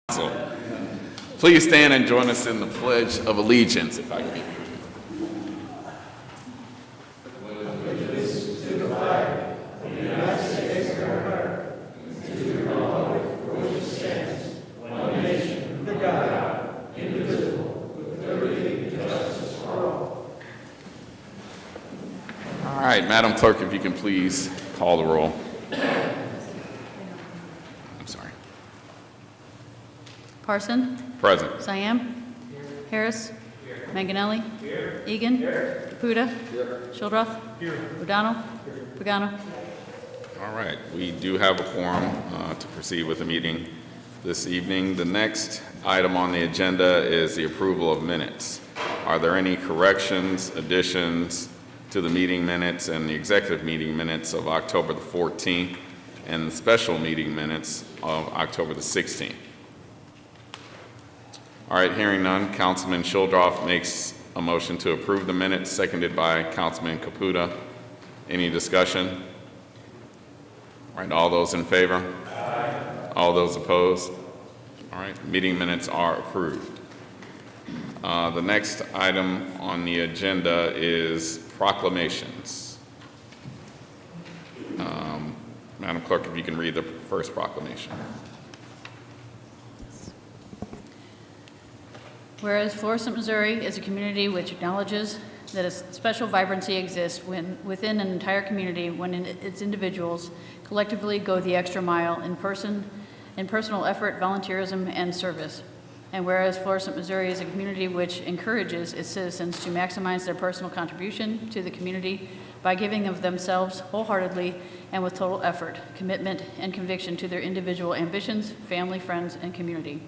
Council. Please stand and join us in the Pledge of Allegiance, if I can. All right, Madam Clerk, if you can please call the roll. I'm sorry. Parson? Present. Siam? Harris? Manganelli? Egan? Caputa? Shildroth? O'Donnell? Pagano? All right, we do have a quorum to proceed with the meeting this evening. The next item on the agenda is the approval of minutes. Are there any corrections, additions to the meeting minutes and the executive meeting minutes of October the 14th and the special meeting minutes of October the 16th? All right, hearing none, Councilman Shildroth makes a motion to approve the minutes, seconded by Councilman Caputa. Any discussion? All right, all those in favor? Aye. All those opposed? All right, meeting minutes are approved. The next item on the agenda is proclamations. Madam Clerk, if you can read the first proclamation. Whereas Florissant, Missouri is a community which acknowledges that a special vibrancy exists within an entire community when its individuals collectively go the extra mile in personal effort, volunteerism, and service. And whereas Florissant, Missouri is a community which encourages its citizens to maximize their personal contribution to the community by giving of themselves wholeheartedly and with total effort, commitment, and conviction to their individual ambitions, family, friends, and community.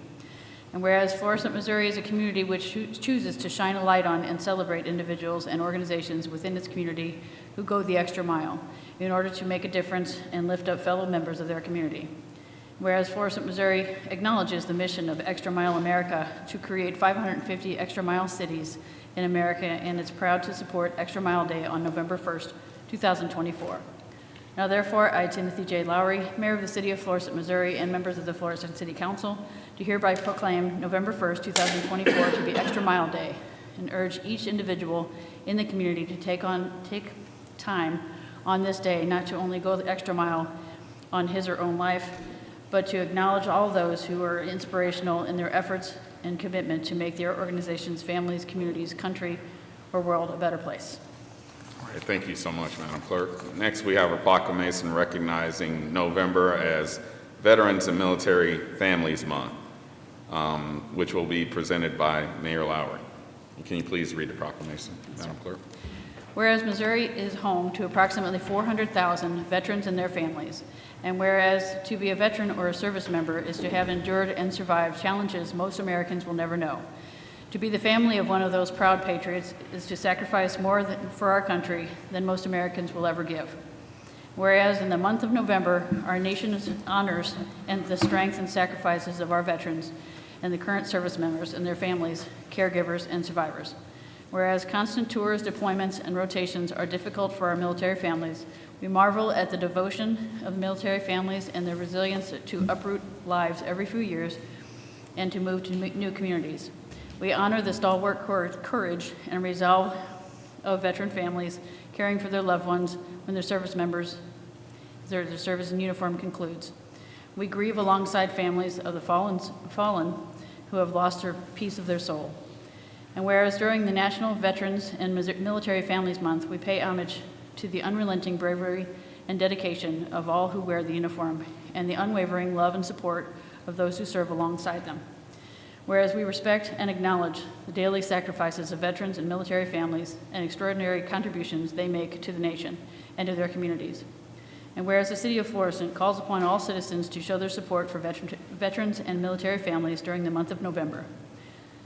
And whereas Florissant, Missouri is a community which chooses to shine a light on and celebrate individuals and organizations within its community who go the extra mile in order to make a difference and lift up fellow members of their community. Whereas Florissant, Missouri acknowledges the mission of Extra Mile America to create 550 Extra Mile cities in America, and is proud to support Extra Mile Day on November 1st, 2024. Now therefore, I, Timothy J. Lowry, Mayor of the City of Florissant, Missouri, and members of the Florissant City Council, do hereby proclaim November 1st, 2024 to be Extra Mile Day, and urge each individual in the community to take time on this day not to only go the extra mile on his or own life, but to acknowledge all those who are inspirational in their efforts and commitment to make their organizations, families, communities, country, or world a better place. All right, thank you so much, Madam Clerk. Next, we have a proclamation recognizing November as Veterans and Military Families Month, which will be presented by Mayor Lowry. Can you please read the proclamation, Madam Clerk? Whereas Missouri is home to approximately 400,000 veterans and their families, and whereas to be a veteran or a service member is to have endured and survived challenges most Americans will never know. To be the family of one of those proud patriots is to sacrifice more for our country than most Americans will ever give. Whereas in the month of November, our nation honors and the strength and sacrifices of our veterans and the current service members and their families, caregivers, and survivors. Whereas constant tours, deployments, and rotations are difficult for our military families, we marvel at the devotion of military families and their resilience to uproot lives every few years and to move to new communities. We honor the stalwart courage and resolve of veteran families caring for their loved ones when their service in uniform concludes. We grieve alongside families of the fallen who have lost their piece of their soul. And whereas during the National Veterans and Military Families Month, we pay homage to the unrelenting bravery and dedication of all who wear the uniform and the unwavering love and support of those who serve alongside them. Whereas we respect and acknowledge the daily sacrifices of veterans and military families and extraordinary contributions they make to the nation and to their communities. And whereas the City of Florissant calls upon all citizens to show their support for veterans and military families during the month of November.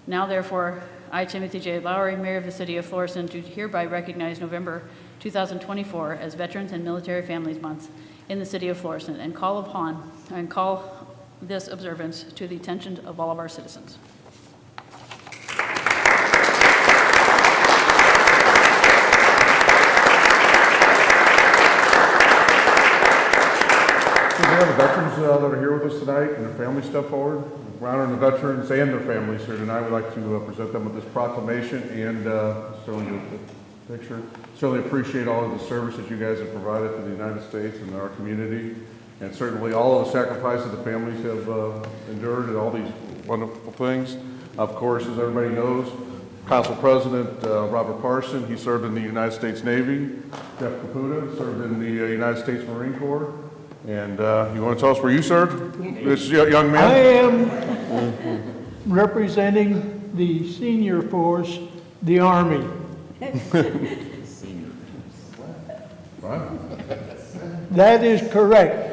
Now therefore, I, Timothy J. Lowry, Mayor of the City of Florissant, do hereby recognize November 2024 as Veterans and Military Families Month in the City of Florissant and call this observance to the attention of all of our citizens. Do we have the veterans that are here with us tonight and their family step forward? we're honoring the veterans and their families here tonight. We'd like to present them with this proclamation and certainly the picture. Certainly appreciate all of the service that you guys have provided to the United States and our community, and certainly all of the sacrifices the families have endured and all these wonderful things. Of course, as everybody knows, Council President Robert Parson, he served in the United States Navy. Jeff Caputa served in the United States Marine Corps. And you want to tell us where you served, this young man? I am representing the senior force, the Army. Right. That is correct.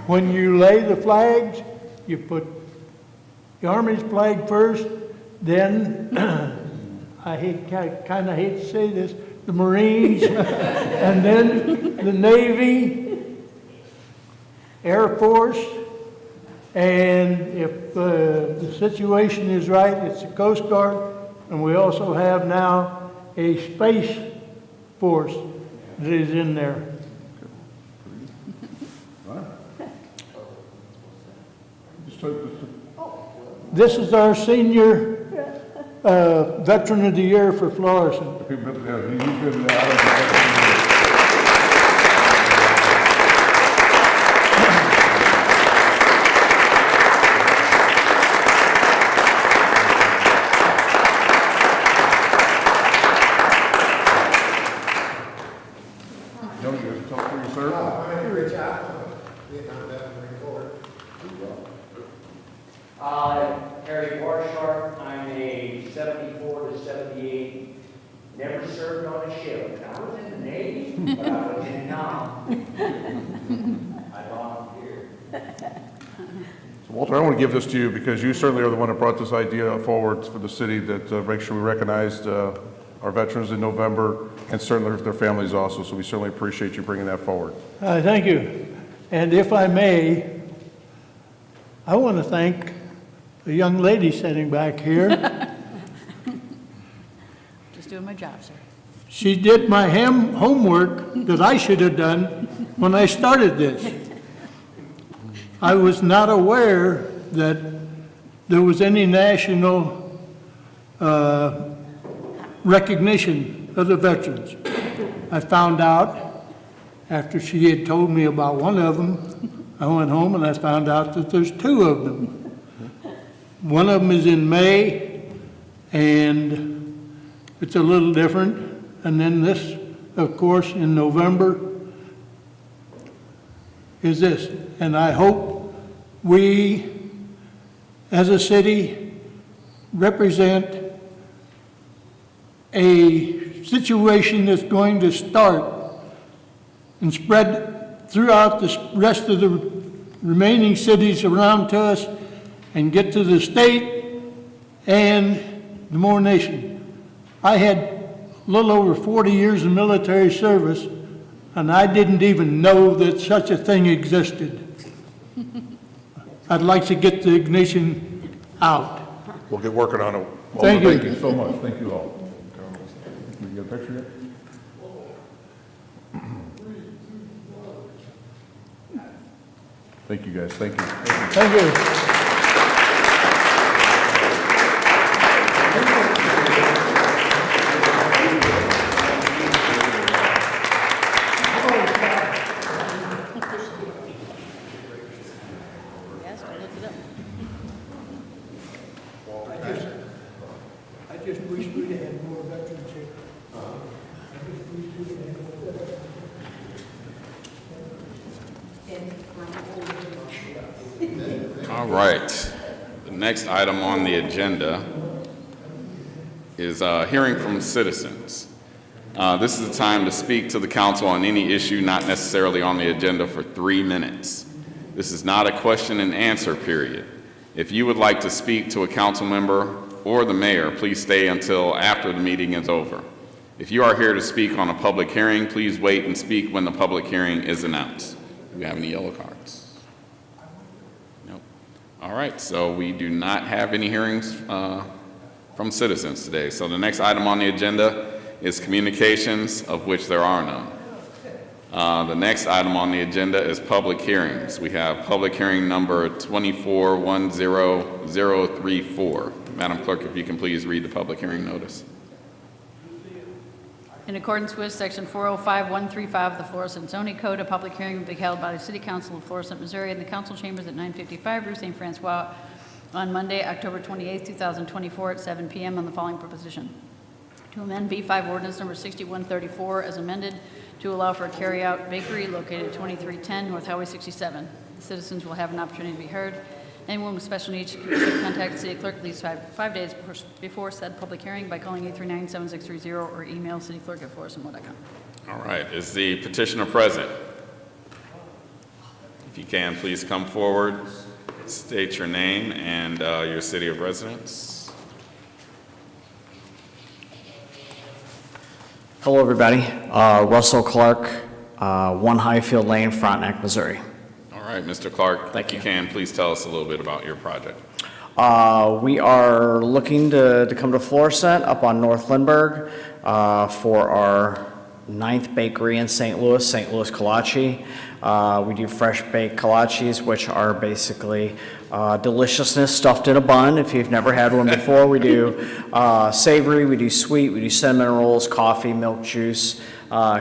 When you lay the flags, you put the Army's flag first, then, kind of hate to say this, the Marines, and then the Navy, Air Force, and if the situation is right, it's the Coast Guard, and we also have now a Space Force that is in there. This is our senior Veteran of the Year for Florissant. Harry Warshart, I'm a 74 to 78, never served on a ship. I was in the Navy, but I was in Nam. I volunteered. So Walter, I want to give this to you because you certainly are the one that brought this idea forward for the city that make sure we recognized our veterans in November and certainly their families also. So we certainly appreciate you bringing that forward. Thank you. And if I may, I want to thank the young lady sitting back here. Just doing my job, sir. She did my homework that I should have done when I started this. I was not aware that there was any national recognition of the veterans. I found out after she had told me about one of them. I went home and I found out that there's two of them. One of them is in May, and it's a little different. And then this, of course, in November is this. And I hope we, as a city, represent a situation that's going to start and spread throughout the rest of the remaining cities around to us and get to the state and the more nation. I had a little over 40 years of military service, and I didn't even know that such a thing existed. I'd like to get the ignition out. We'll get working on it. Thank you. Thank you so much. Thank you all. Can we get a picture yet? Thank you, guys. Thank you. Thank you. Yes, I looked it up. I just wish we had more veterans here. All right. The next item on the agenda is hearing from citizens. This is the time to speak to the council on any issue not necessarily on the agenda for 3 minutes. This is not a question and answer period. If you would like to speak to a council member or the mayor, please stay until after the meeting is over. If you are here to speak on a public hearing, please wait and speak when the public hearing is announced. Do we have any yellow cards? Nope. All right, so we do not have any hearings from citizens today. So the next item on the agenda is communications, of which there are none. The next item on the agenda is public hearings. We have public hearing number 2410034. Madam Clerk, if you can please read the public hearing notice. In accordance with Section 405-135 of the Florissant Zoning Code, a public hearing will be held by the City Council of Florissant, Missouri, in the council chambers at 955 Rue St. Francois on Monday, October 28, 2024, at 7 p.m. on the following proposition: to amend B5 ordinance number 6134 as amended to allow for a carry-out bakery located at 2310 North Highway 67. The citizens will have an opportunity to be heard. Anyone with special needs should contact the city clerk at least five days before said public hearing by calling 839-7630 or email cityclerk@florissantmo.com. All right, is the petitioner present? If you can, please come forward, state your name and your city of residence. Hello, everybody. Russell Clark, 1 Highfield Lane, Frontenac, Missouri. All right, Mr. Clark, Thank if you you. can, please tell us a little bit about your project. We are looking to come to Florissant up on North Lindbergh for our 9th bakery in St. Louis Kolache. We do fresh baked kolaches, which are basically deliciousness stuffed in a bun. If you've never had one before, we do savory, we do sweet, we do cinnamon rolls, coffee, milk juice,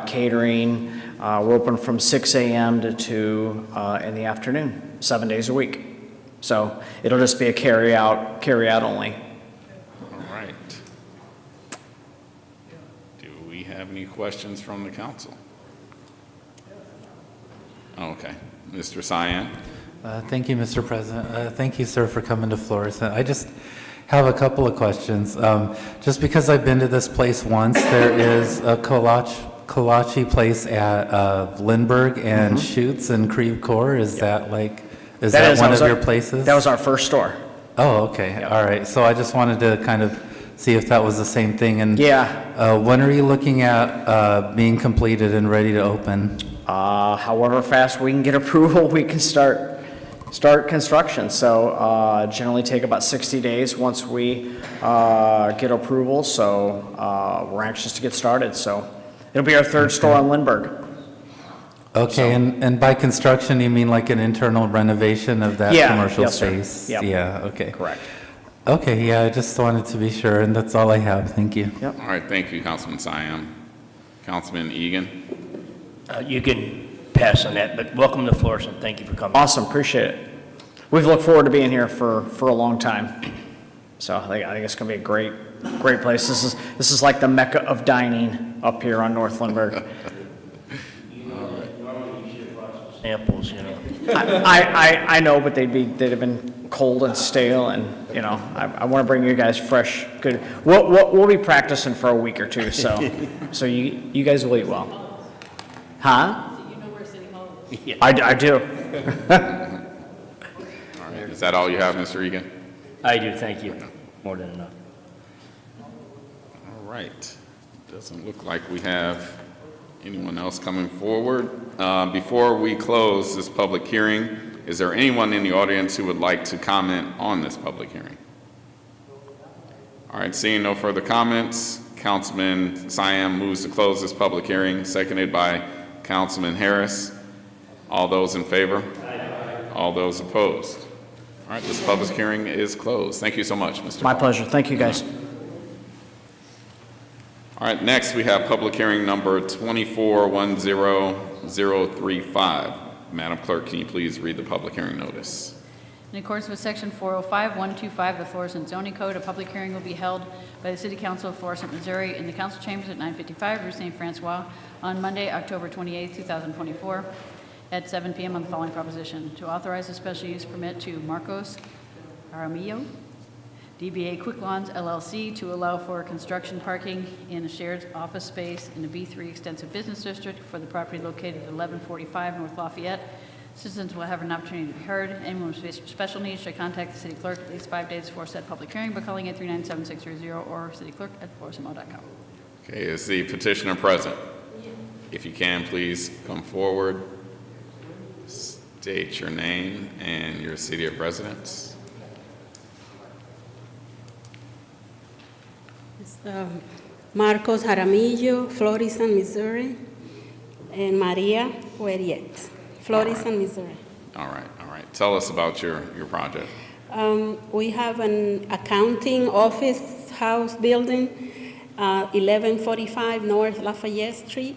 catering. We're open from 6 a.m. to 2 in the afternoon, 7 days a week. So it'll just be a carry out only. All right. Do we have any questions from the council? Okay. Mr. Cyan? Thank you, Mr. President. Thank you, sir, for coming to Florissant. I just have a couple of questions. Just because I've been to this place once, there is a kolache place at Lindbergh and Schutz and Creve Coeur. Is that like, is that one of your places? That was our first store. Oh, okay. Yep. All right. So I just wanted to kind of see if that was the same thing. And Yeah. when are you looking at being completed and ready to open? However fast we can get approval, we can start construction. So generally take about 60 days once we get approval. So we're anxious to get started. So it'll be our 3rd store on Lindbergh. Okay, and by construction, you mean like an internal renovation of that Yeah, commercial yes, sir. space? Yep. Yeah, okay. Correct. Okay, yeah, I just wanted to be sure, and that's all I have. Thank you. Yep. All right, thank you, Councilman Siam. Councilman Egan? You can pass on that, but welcome to Florissant. Thank you for coming. Awesome, appreciate it. We've looked forward to being here for a long time. So I think it's going to be a great place. This is like the mecca of dining up here on North Lindbergh. Normally you should have brought some samples, you know. I know, but they'd have been cold and stale, and I want to bring you guys fresh, good. We'll be practicing for a week or two, so you guys will eat well. Huh? You know where City Hall is. I do. All right, is that all you have, Mr. Egan? I do, thank you. More than enough. All right. Doesn't look like we have anyone else coming forward. Before we close this public hearing, is there anyone in the audience who would like to comment on this public hearing? All right, seeing no further comments, Councilman Siam moves to close this public hearing, seconded by Councilman Harris. All those in favor? Aye. All those opposed? All right, this public hearing is closed. Thank you so much, Mr. My Clark. pleasure. Thank you, guys. All right, next we have public hearing number 2410035. Madam Clerk, can you please read the public hearing notice? In accordance with Section 405-125 of the Florissant Zoning Code, a public hearing will be held by the City Council of Florissant, Missouri, in the council chambers at 955 Rue St. Francois on Monday, October 28, 2024, at 7 p.m. on the following proposition: to authorize a special use permit to Marcos Aramillo, DBA Quick Lawns LLC, to allow for construction parking in a shared office space in the B3 Extensive Business District for the property located at 1145 North Lafayette. Citizens will have an opportunity to be heard. Anyone with special needs should contact the city clerk at least 5 days before said public hearing by calling 839-7630 or cityclerk@florissantmo.com. Okay, is the petitioner present? If you can, please come forward. State your name and your city of residence. Marcos Jaramillo, Florissant, Missouri. and Maria Hueriet, Florissant, Missouri. All right, all right. Tell us about your project. We have an accounting office house building, 1145 North Lafayette Street.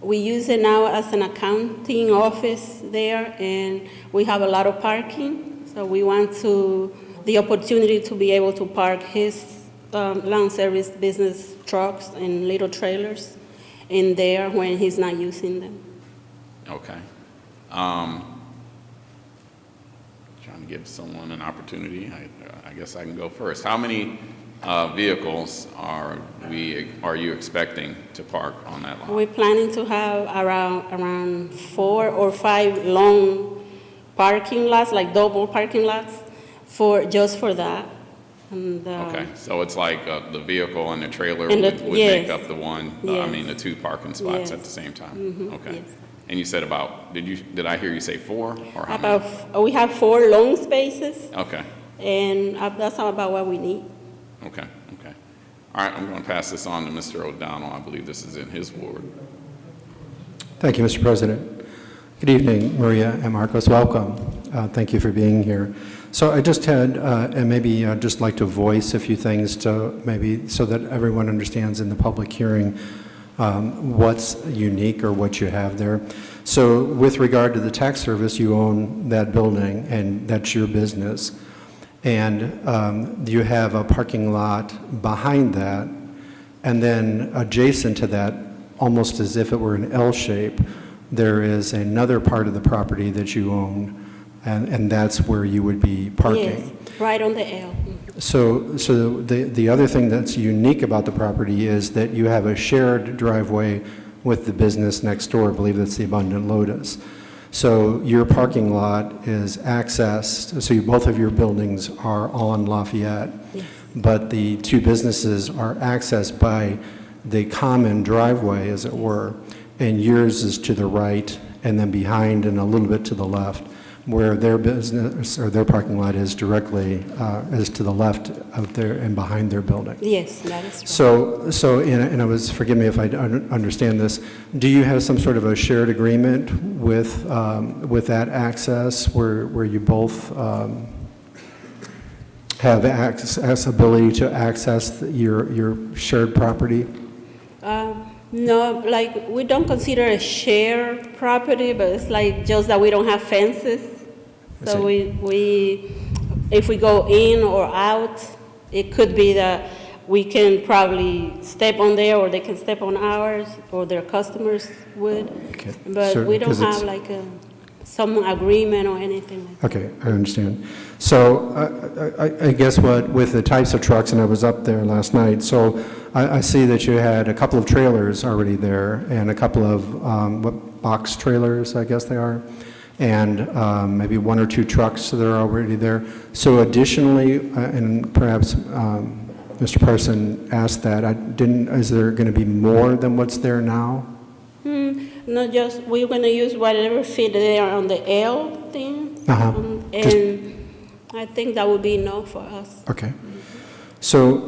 We use it now as an accounting office there, and we have a lot of parking. So we want the opportunity to be able to park his lawn service business trucks and little trailers in there when he's not using them. Okay. Trying to give someone an opportunity. I guess I can go first. How many vehicles are you expecting to park on that lot? We're planning to have around 4 or 5 long parking lots, like double parking lots, just for that. And, Okay, so it's like the vehicle and the trailer And would yes. make up the one, Yes. the 2 parking spots at Yes. the same time? Mhm, Okay. yes. And you said did I hear you say 4 or how many? we have 4 long spaces, Okay, and that's about what we need. okay, okay. All right, I'm going to pass this on to Mr. O'Donnell. I believe this is in his ward. Thank you, Mr. President. Good evening, Maria and Marcos. Welcome. Thank you for being here. So I just had, and maybe I'd just like to voice a few things to maybe so that everyone understands in the public hearing what's unique or what you have there. So with regard to the tax service, you own that building and that's your business. And you have a parking lot behind that, and then adjacent to that, almost as if it were an L shape, there is another part of the property that you own, and that's where you would be parking. Yes, right on the L. So the other thing that's unique about the property is that you have a shared driveway with the business next door. I believe that's the Abundant Lotus. So your parking lot is accessed, so both of your buildings are on Lafayette, Yes. but the 2 businesses are accessed by the common driveway, as it were, and yours is to the right, and then behind and a little bit to the left, where their business or their parking lot is directly is to the left of their and behind their building. Yes, that is right. And I was, forgive me if I don't understand this, do you have some sort of a shared agreement with that access where you both have ability to access your shared property? No, like, we don't consider a shared property, but it's like just that we don't have fences. I So see. if we go in or out, it could be that we can probably step on there, or they can step on ours, or their customers would. Okay. But So, we don't 'cause it's- have like some agreement or anything like that. Okay, I understand. So I guess with the types of trucks, and I was up there last night, so I see that you had a couple of trailers already there and a couple of box trailers, I guess they are, and maybe 1 or 2 trucks that are already there. So additionally, and perhaps Mr. Parson asked that, is there going to be more than what's there now? Not just, we're gonna use whatever fit there on the L thing. Uh-huh. Just- And I think that would be enough for us. Okay. So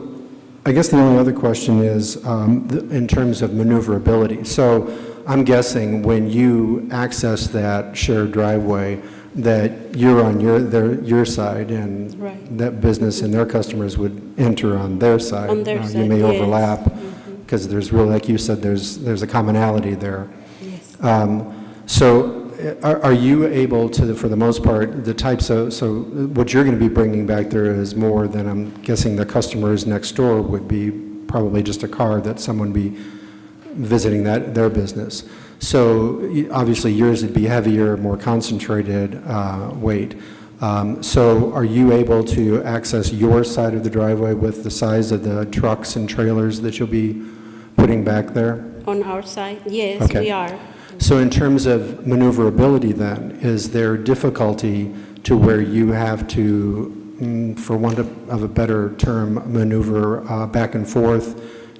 I guess the only other question is in terms of maneuverability. So I'm guessing when you access that shared driveway, that you're on your side, and Right. that business and their customers would enter on their side. On their You side, may yes. overlap, because there's really, like you said, there's a commonality there. Yes. So are you able to, for the most part, the types of, so what you're going to be bringing back there is more than, I'm guessing, the customers next door would be probably just a car that someone be visiting their business. So obviously yours would be heavier, more concentrated weight. So are you able to access your side of the driveway with the size of the trucks and trailers that you'll be putting back there? On our side, yes, Okay. we are. So in terms of maneuverability then, is there difficulty to where you have to, for want of a better term, maneuver back and forth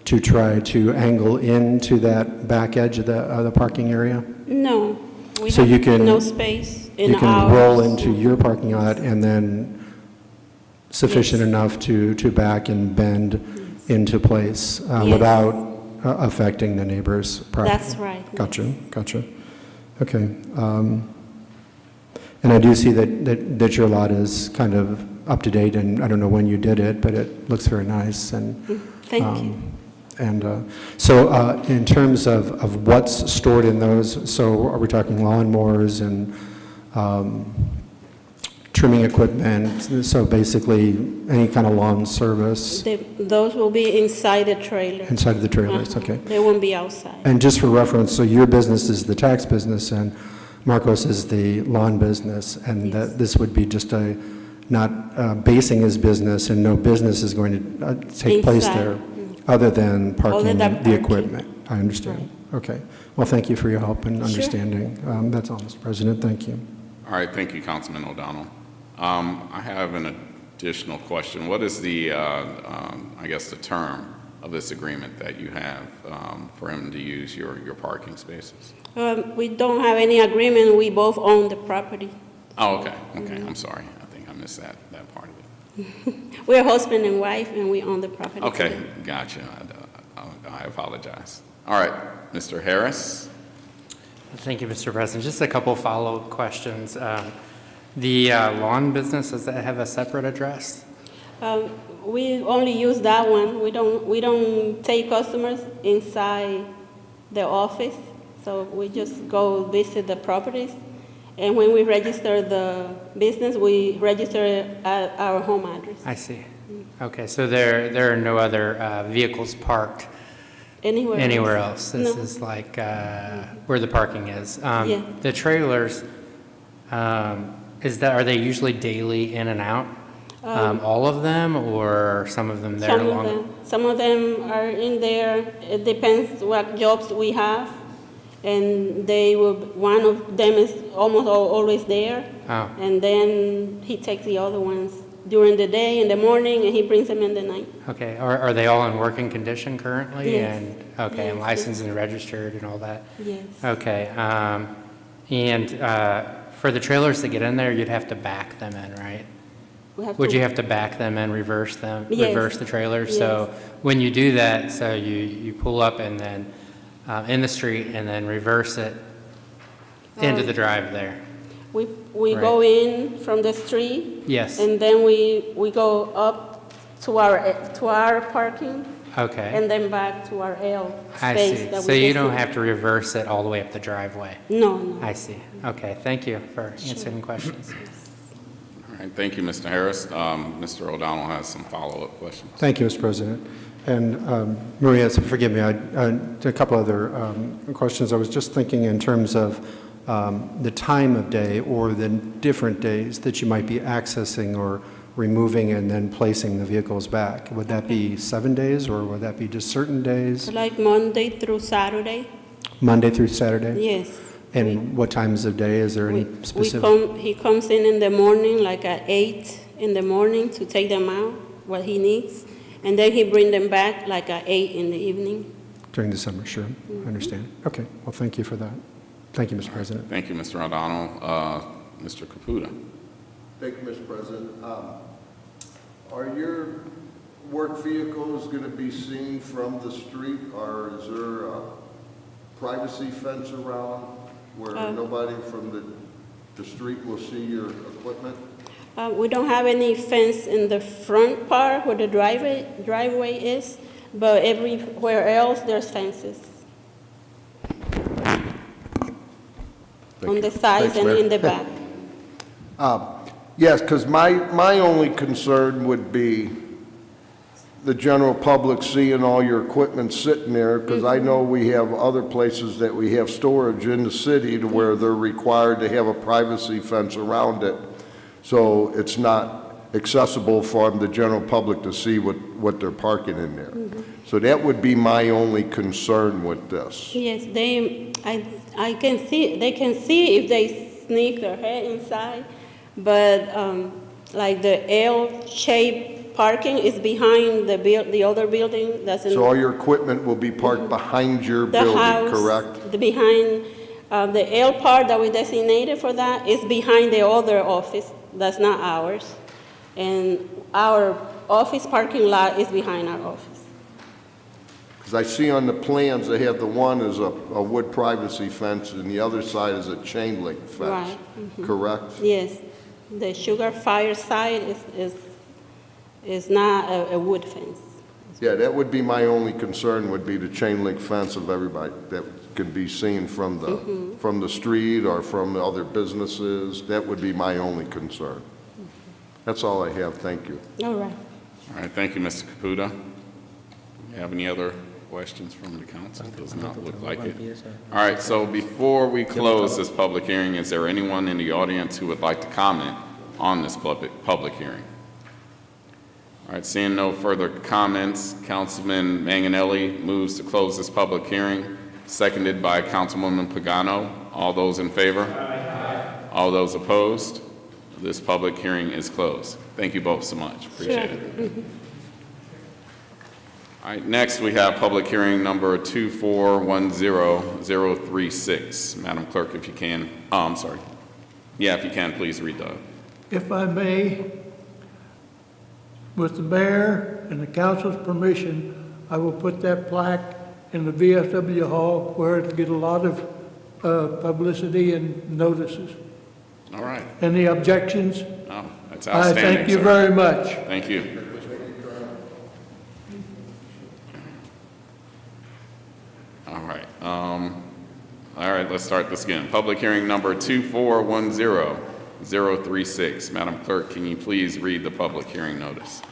to try to angle into that back edge of the parking area? No, we So you have can- no space in You can ours. roll into your parking lot and then sufficient Yes. enough to back and bend into place Yes. without affecting the neighbor's property. That's right. Gotcha. Okay. And I do see that your lot is kind of up to date, and I don't know when you did it, but it looks very nice. And Thank you. And so in terms of what's stored in those, so are we talking lawnmowers and trimming equipment? So basically, any kind of lawn service Those will be inside the trailer. inside of the trailers, okay. They won't be outside. And just for reference, so your business is the tax business, and Marcos is the lawn business, and that this would be just not basing his business, and no business is going to take place Inside. there, other than parking than the parking. equipment. I understand. Okay. Well, thank you for your help and understanding. That's all, Mr. President. Thank you. All right, thank you, Councilman O'Donnell. I have an additional question. What is the, I guess, the term of this agreement that you have for him to use your parking spaces? We don't have any agreement. We both own the property. Oh, okay. I'm sorry. I think I missed that part of it. We're husband and wife, and we own the property. Okay, together. gotcha. I apologize. All right, Mr. Harris? Thank you, Mr. President. Just a couple follow-up questions. The lawn business, does that have a separate address? We only use that one. We don't take customers inside the office, so we just go visit the properties. And when we register the business, we register it at our home address. I see. Okay, so there are no other vehicles parked Anywhere else? This No. is like where the parking is. Yeah. The trailers, are they usually daily in and out? All of them, or some of them there? Some of them are in there. It depends what jobs we have, and one of them is almost always there. Oh. And then he takes the other ones during the day, in the morning, and he brings them in the night. Okay, are they all in working condition currently? Yes. And okay, and Yes, licensed and registered and all that? Yes. Okay, and for the trailers to get in there, you'd have to back them in, right? Would you have to back them and reverse them, Yes. reverse the trailers? So when you do that, so you pull up and then in the street and then reverse it into the drive there? We go in from the street. Yes. And then we go up to our parking, Okay, and then back to our L I space see. that So we you just don't did. have to reverse it all the way up the driveway? No. I see. Okay, thank you for answering questions. All right, thank you, Mr. Harris. Mr. O'Donnell has some follow-up questions. Thank you, Mr. President. And Maria, so forgive me, a couple other questions. I was just thinking in terms of the time of day or the different days that you might be accessing or removing and then placing the vehicles back. Would that be 7 days, or would that be just certain days? Like Monday through Saturday. Monday through Saturday? Yes. And what times of day? Is there any specific? He comes in the morning, like at 8 in the morning, to take them out, what he needs. And then he bring them back like at 8 in the evening. During the summer, sure. I understand. Okay, well, thank you for that. Thank you, Mr. President. Thank you, Mr. O'Donnell. Mr. Caputa? Thank you, Mr. President. Are your work vehicles going to be seen from the street, or is there a privacy fence around where nobody from the street will see your equipment? We don't have any fence in the front part where the driveway is, but everywhere else there's fences. On the sides Thanks, and Mayor. in the back. Yes, because my only concern would be the general public seeing all your equipment sitting there, because I know we have other places that we have storage in the city to where they're required to have a privacy fence around it, so it's not accessible for the general public to see what they're parking in there. So that would be my only concern with this. Yes, I can see, they can see if they sneak their head inside, but like the L-shaped parking is behind the other building that's in So all your equipment will be parked behind your the building, house. correct? Behind, the L part that we designated for that is behind the other office, that's not ours. And our office parking lot is behind our office. Because I see on the plans, they have the one is a wood privacy fence and the other side is a chain link fence. Right. Correct? Yes, the sugar fire side is not a wood fence. Yeah, that would be my only concern, would be the chain link fence of everybody that can be seen from the street or from the other businesses. That would be my only concern. That's all I have. Thank you. All right. All right, thank you, Mr. Caputa. Do you have any other questions from the council? Does not look like it. All right, so before we close this public hearing, is there anyone in the audience who would like to comment on this public hearing? All right, seeing no further comments, Councilman Manganelli moves to close this public hearing, seconded by Councilwoman Pagano. All those in favor? Aye. All those opposed? This public hearing is closed. Thank you both so much. Appreciate it. All right, next we have public hearing number 2410036. Madam Clerk, if you can, I'm sorry. Yeah, if you can, please read the. If I may, with the mayor and the council's permission, I will put that plaque in the VFW hall where it'll get a lot of publicity and notices. All right. Any objections? Oh, that's I outstanding, thank you sir. very much. Thank you. All right, let's start this again. Public hearing number 2410036. Madam Clerk, can you please read the public hearing notice? In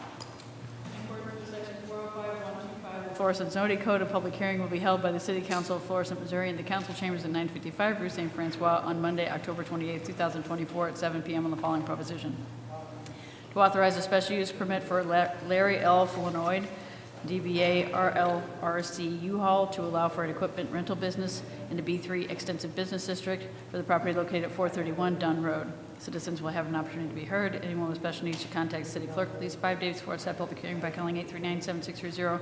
accordance with Section 405.125 of the Florissant zoning code, a public hearing will be held by the City Council of Florissant, Missouri in the council chambers at 955 Rue St. Francois on Monday, October 28, 2024 at 7 p.m. on the following proposition. To authorize a special use permit for Larry L. Flournoy, DBA RLRC U-Haul, to allow for an equipment rental business in the B3 Extensive Business District for the property located at 431 Dunn Road. Citizens will have an opportunity to be heard. Anyone with special needs should contact the city clerk at least 5 days before said public hearing by calling 839-7630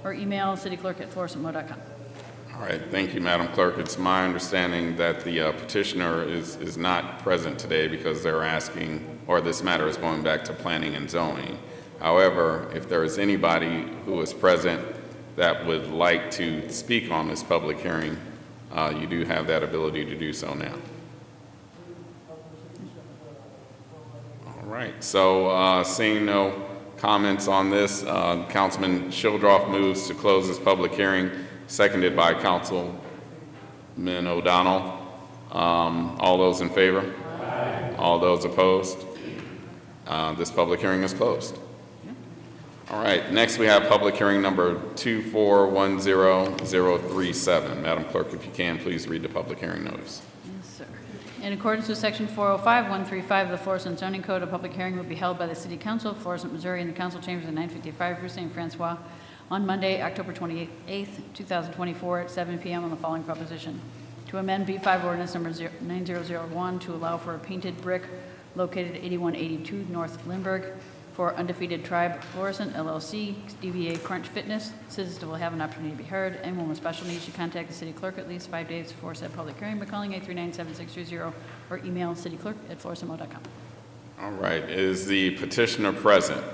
or email cityclerk@florissantmo.com. All right, thank you, Madam Clerk. It's my understanding that the petitioner is not present today because they're asking, or this matter is going back to planning and zoning. However, if there is anybody who is present that would like to speak on this public hearing, you do have that ability to do so now. All right, so seeing no comments on this, Councilman Childrath moves to close this public hearing, seconded by Councilman O'Donnell. All those in favor? Aye. All those opposed? This public hearing is closed. All right, next we have public hearing number 2410037. Madam Clerk, if you can, please read the public hearing notice. Yes, sir. In accordance with Section 405.135 of the Florissant zoning code, a public hearing will be held by the City Council of Florissant, Missouri in the council chambers at 955 Rue St. Francois on Monday, October 28th, 2024 at 7 p.m. on the following proposition. To amend B5 ordinance number 9001 to allow for a painted brick located at 8182 North Lindbergh for Undefeated Tribe Florissant LLC, DBA Crunch Fitness. Citizens will have an opportunity to be heard. Anyone with special needs should contact the city clerk at least 5 days before said public hearing by calling 839-7630 or email cityclerk@florissantmo.com. All right, is the petitioner present?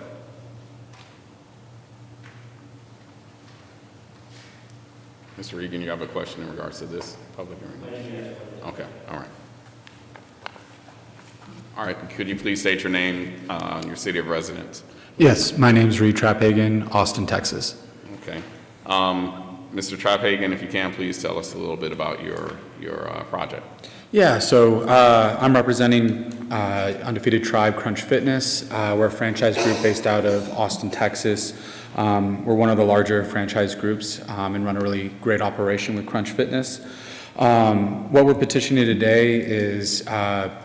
Mr. Regan, you have a question in regards to this public hearing? Okay, all right. All right, could you please state your name and your city of residence? Yes, my name's Reed Traphagen, Austin, Texas. Okay. Mr. Traphagen, if you can, please tell us a little bit about your project. Yeah, so I'm representing Undefeated Tribe Crunch Fitness. We're a franchise group based out of Austin, Texas. We're one of the larger franchise groups and run a really great operation with Crunch Fitness. What we're petitioning today is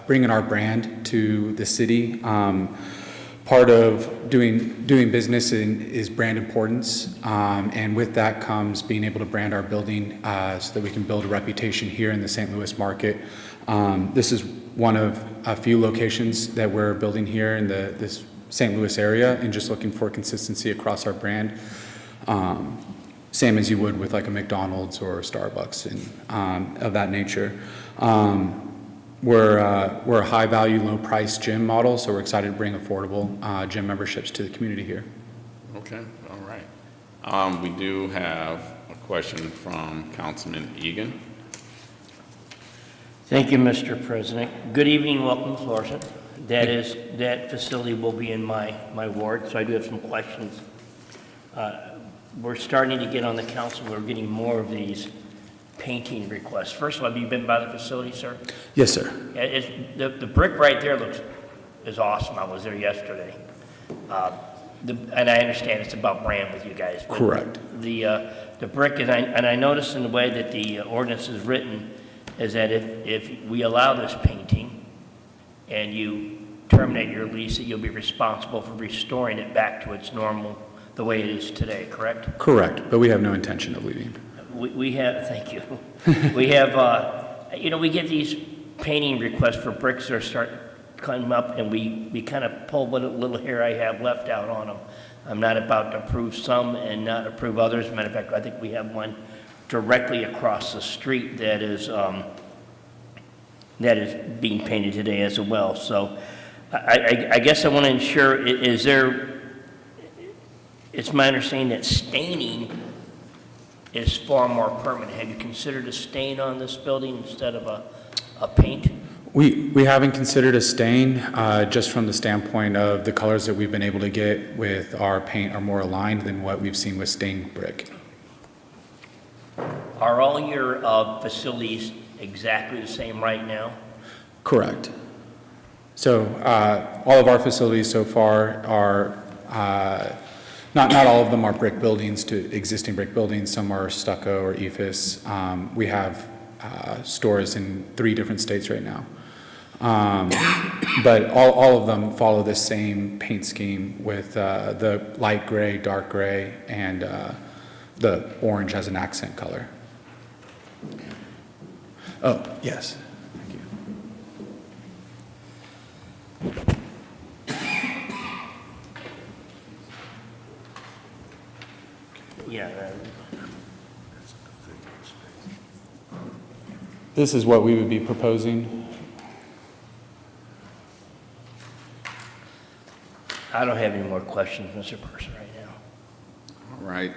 bringing our brand to the city. Part of doing business is brand importance, and with that comes being able to brand our building so that we can build a reputation here in the St. Louis market. This is one of a few locations that we're building here in this St. Louis area, and just looking for consistency across our brand. Same as you would with like a McDonald's or a Starbucks and of that nature. We're a high value, low price gym model, so we're excited to bring affordable gym memberships to the community here. Okay, all right. We do have a question from Councilman Egan. Thank you, Mr. President. Good evening, welcome to Florissant. That facility will be in my ward, so I do have some questions. We're starting to get on the council, we're getting more of these painting requests. First of all, have you been by the facility, sir? Yes, sir. The brick right there is awesome. I was there yesterday. And I understand it's about brand with you guys. But Correct. The brick, and I noticed in the way that the ordinance is written, is that if we allow this painting and you terminate your lease, that you'll be responsible for restoring it back to its normal, the way it is today, correct? Correct, but we have no intention of leaving. We have, thank you. We have, we get these painting requests for bricks that start coming up, and we kind of pull what little hair I have left out on them. I'm not about to approve some and not approve others. Matter of fact, I think we have one directly across the street that is being painted today as well. So I guess I want to ensure, it's my understanding that staining is far more permanent. Have you considered a stain on this building instead of a paint? We haven't considered a stain, just from the standpoint of the colors that we've been able to get with our paint are more aligned than what we've seen with stained brick. Are all your facilities exactly the same right now? Correct. So all of our facilities so far are, not all of them are brick buildings to existing brick buildings. Some are stucco or EIFS. We have stores in 3 different states right now. But all of them follow the same paint scheme with the light gray, dark gray, and the orange as an accent color. Oh, yes. Thank you. Yeah. This is what we would be proposing. I don't have any more questions, Mr. Person, right now. All right,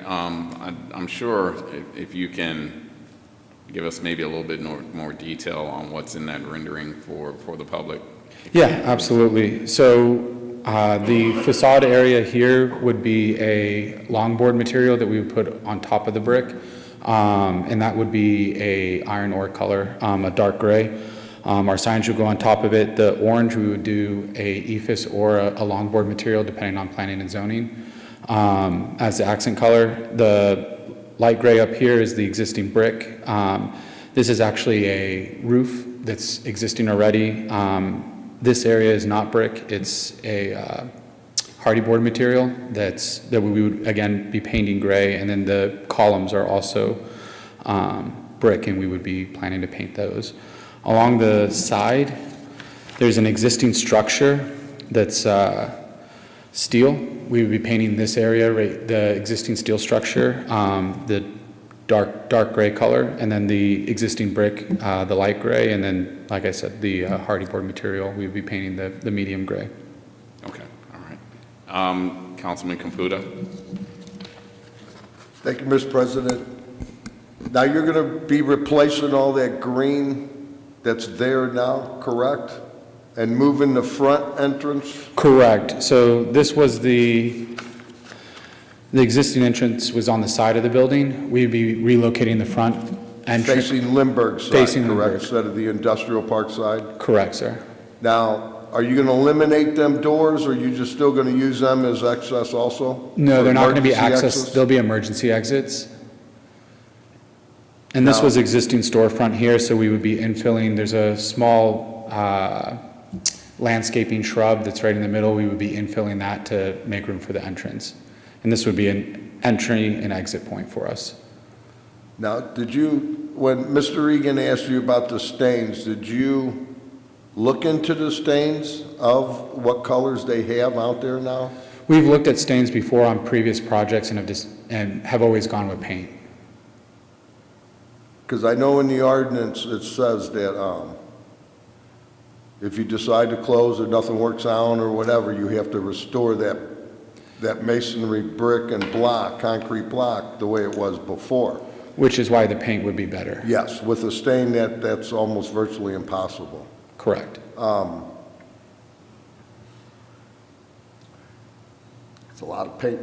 I'm sure if you can give us maybe a little bit more detail on what's in that rendering for the public. Yeah, absolutely. So the facade area here would be a longboard material that we would put on top of the brick, and that would be a iron ore color, a dark gray. Our signage would go on top of it. The orange, we would do a EIFS or a longboard material, depending on planning and zoning, as the accent color. The light gray up here is the existing brick. This is actually a roof that's existing already. This area is not brick. It's a hardy board material that we would, again, be painting gray. And then the columns are also brick, and we would be planning to paint those. Along the side, there's an existing structure that's steel. We would be painting this area, right, the existing steel structure, the dark gray color, and then the existing brick, the light gray, and then, like I said, the hardy board material, we would be painting the medium gray. Okay, all right. Councilman Caputa. Thank you, Mr. President. Now, you're going to be replacing all that green that's there now, correct? And moving the front entrance? Correct. So this was the existing entrance was on the side of the building. We'd be relocating the front entrance. Facing Lindbergh side, Facing correct? Lindbergh. Instead of the industrial park side? Correct, sir. Now, are you going to eliminate them doors, or are you just still going to use them as access also? No, For they're not going to be emergency access. They'll be emergency exits. And this was existing storefront here, so we would be infilling. There's a small landscaping shrub that's right in the middle. We would be infilling that to make room for the entrance. And this would be an entry and exit point for us. Now, when Mr. Egan asked you about the stains, did you look into the stains of what colors they have out there now? We've looked at stains before on previous projects and have always gone with paint. Because I know in the ordinance, it says that if you decide to close or nothing works out or whatever, you have to restore that that masonry brick and block, concrete block, the way it was before. Which is why the paint would be better. Yes, with a stain that's almost virtually impossible. Correct. It's a lot of paint,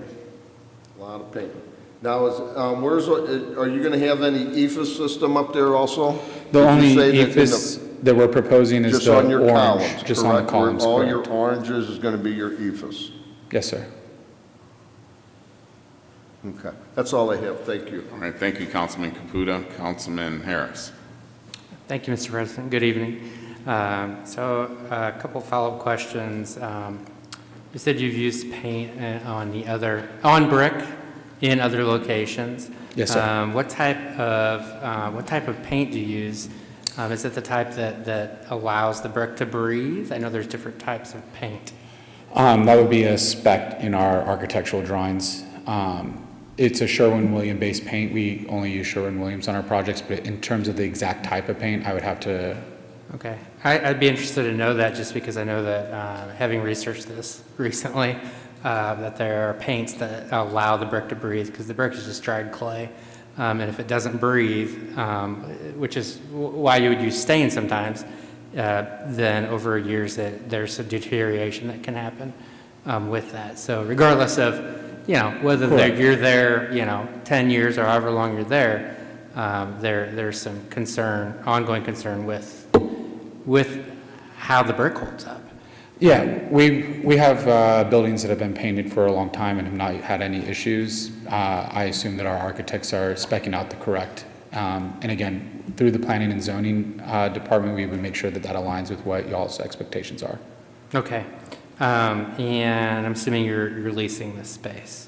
a lot of paint. Now, are you going to have any EFS system up there also? The Did you only say that in EFS that we're proposing is just the on your orange. columns, Just on the correct? columns, All correct. your oranges is going to be your EFS. Yes, sir. Okay, that's all I have. Thank you. All right, thank you, Councilman Caputa. Councilman Harris. Thank you, Mr. President. Good evening. So a couple follow-up questions. You said you've used paint on brick in other locations. Yes, sir. What type of paint do you use? Is it the type that allows the brick to breathe? I know there's different types of paint. That would be a spec in our architectural drawings. It's a Sherwin-Williams-based paint. We only use Sherwin-Williams on our projects, but in terms of the exact type of paint, I would have to... Okay. I'd be interested to know that just because I know that, having researched this recently, that there are paints that allow the brick to breathe because the brick is just dried clay. And if it doesn't breathe, which is why you would use stain sometimes, then over years there's a deterioration that can happen with that. So regardless of, whether you're there, 10 years or however long you're there, there's some ongoing concern with how the brick holds up. Yeah, we have buildings that have been painted for a long time and have not had any issues. I assume that our architects are specking out the correct. And again, through the planning and zoning department, we would make sure that aligns with what y'all's expectations are. Okay. And I'm assuming you're leasing this space.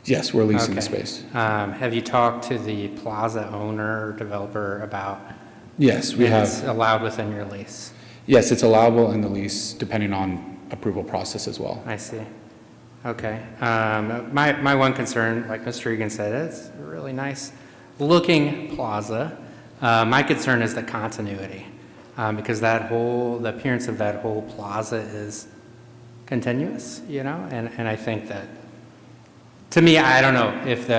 Yes, we're leasing the Okay. space. Have you talked to the plaza owner or developer about Yes, we if have. it's allowed within your lease? Yes, it's allowable in the lease, depending on approval process as well. I see. Okay. My one concern, like Mr. Egan said, it's a really nice looking plaza. My concern is the continuity, because the appearance of that whole plaza is continuous, and I think that, to me, I don't know if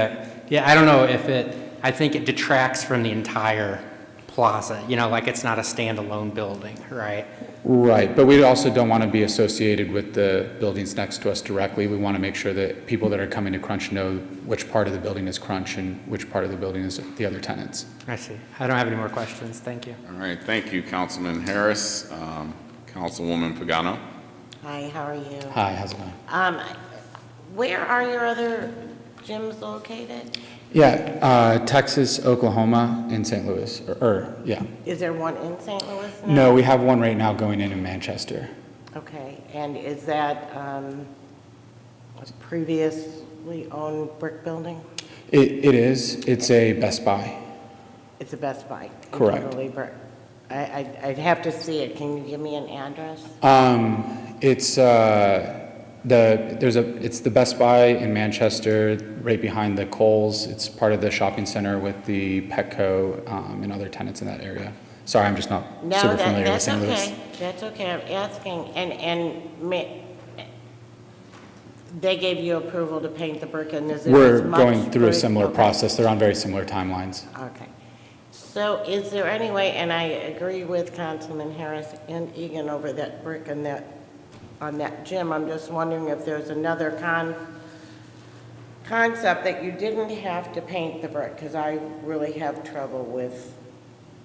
I think it detracts from the entire plaza, like it's not a standalone building, right? Right, but we also don't want to be associated with the buildings next to us directly. We want to make sure that people that are coming to Crunch know which part of the building is Crunch and which part of the building is the other tenants. I see. I don't have any more questions. Thank you. All right, thank you, Councilman Harris. Councilwoman Pagano. Hi, how are you? Hi, how's it going? Where are your other gyms located? Yeah, Texas, Oklahoma, and St. Louis, yeah. Is there one in St. Louis now? No, we have one right now going in Manchester. Okay, and is that a previously owned brick building? It is. It's a Best Buy. It's a Best Buy? Correct. Totally brick. I'd have to see it. Can you give me an address? It's it's the Best Buy in Manchester, right behind the Kohl's. It's part of the shopping center with the Petco and other tenants in that area. Sorry, I'm just not super familiar with St. Louis. That's okay. I'm asking, they gave you approval to paint the brick, and is there We're as much going through a brick? similar Okay. process. They're on very similar timelines. Okay. So is there any way, and I agree with Councilman Harris and Egan over that brick and on that gym, I'm just wondering if there's another concept that you didn't have to paint the brick, because I really have trouble with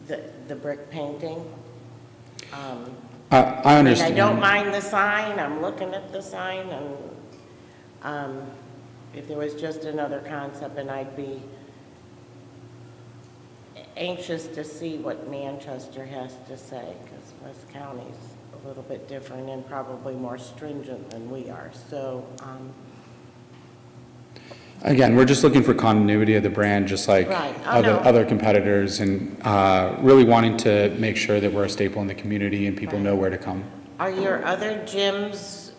the brick painting. I understand. I don't mind the sign, I'm looking at the sign, and if there was just another concept, and I'd be anxious to see what Manchester has to say, because West County's a little bit different and probably more stringent than we are, so, Again, we're just looking for continuity of the brand, just like Right. Oh, no. other competitors, and really wanting to make sure that we're a staple in the community and people know where to come. Are your other gyms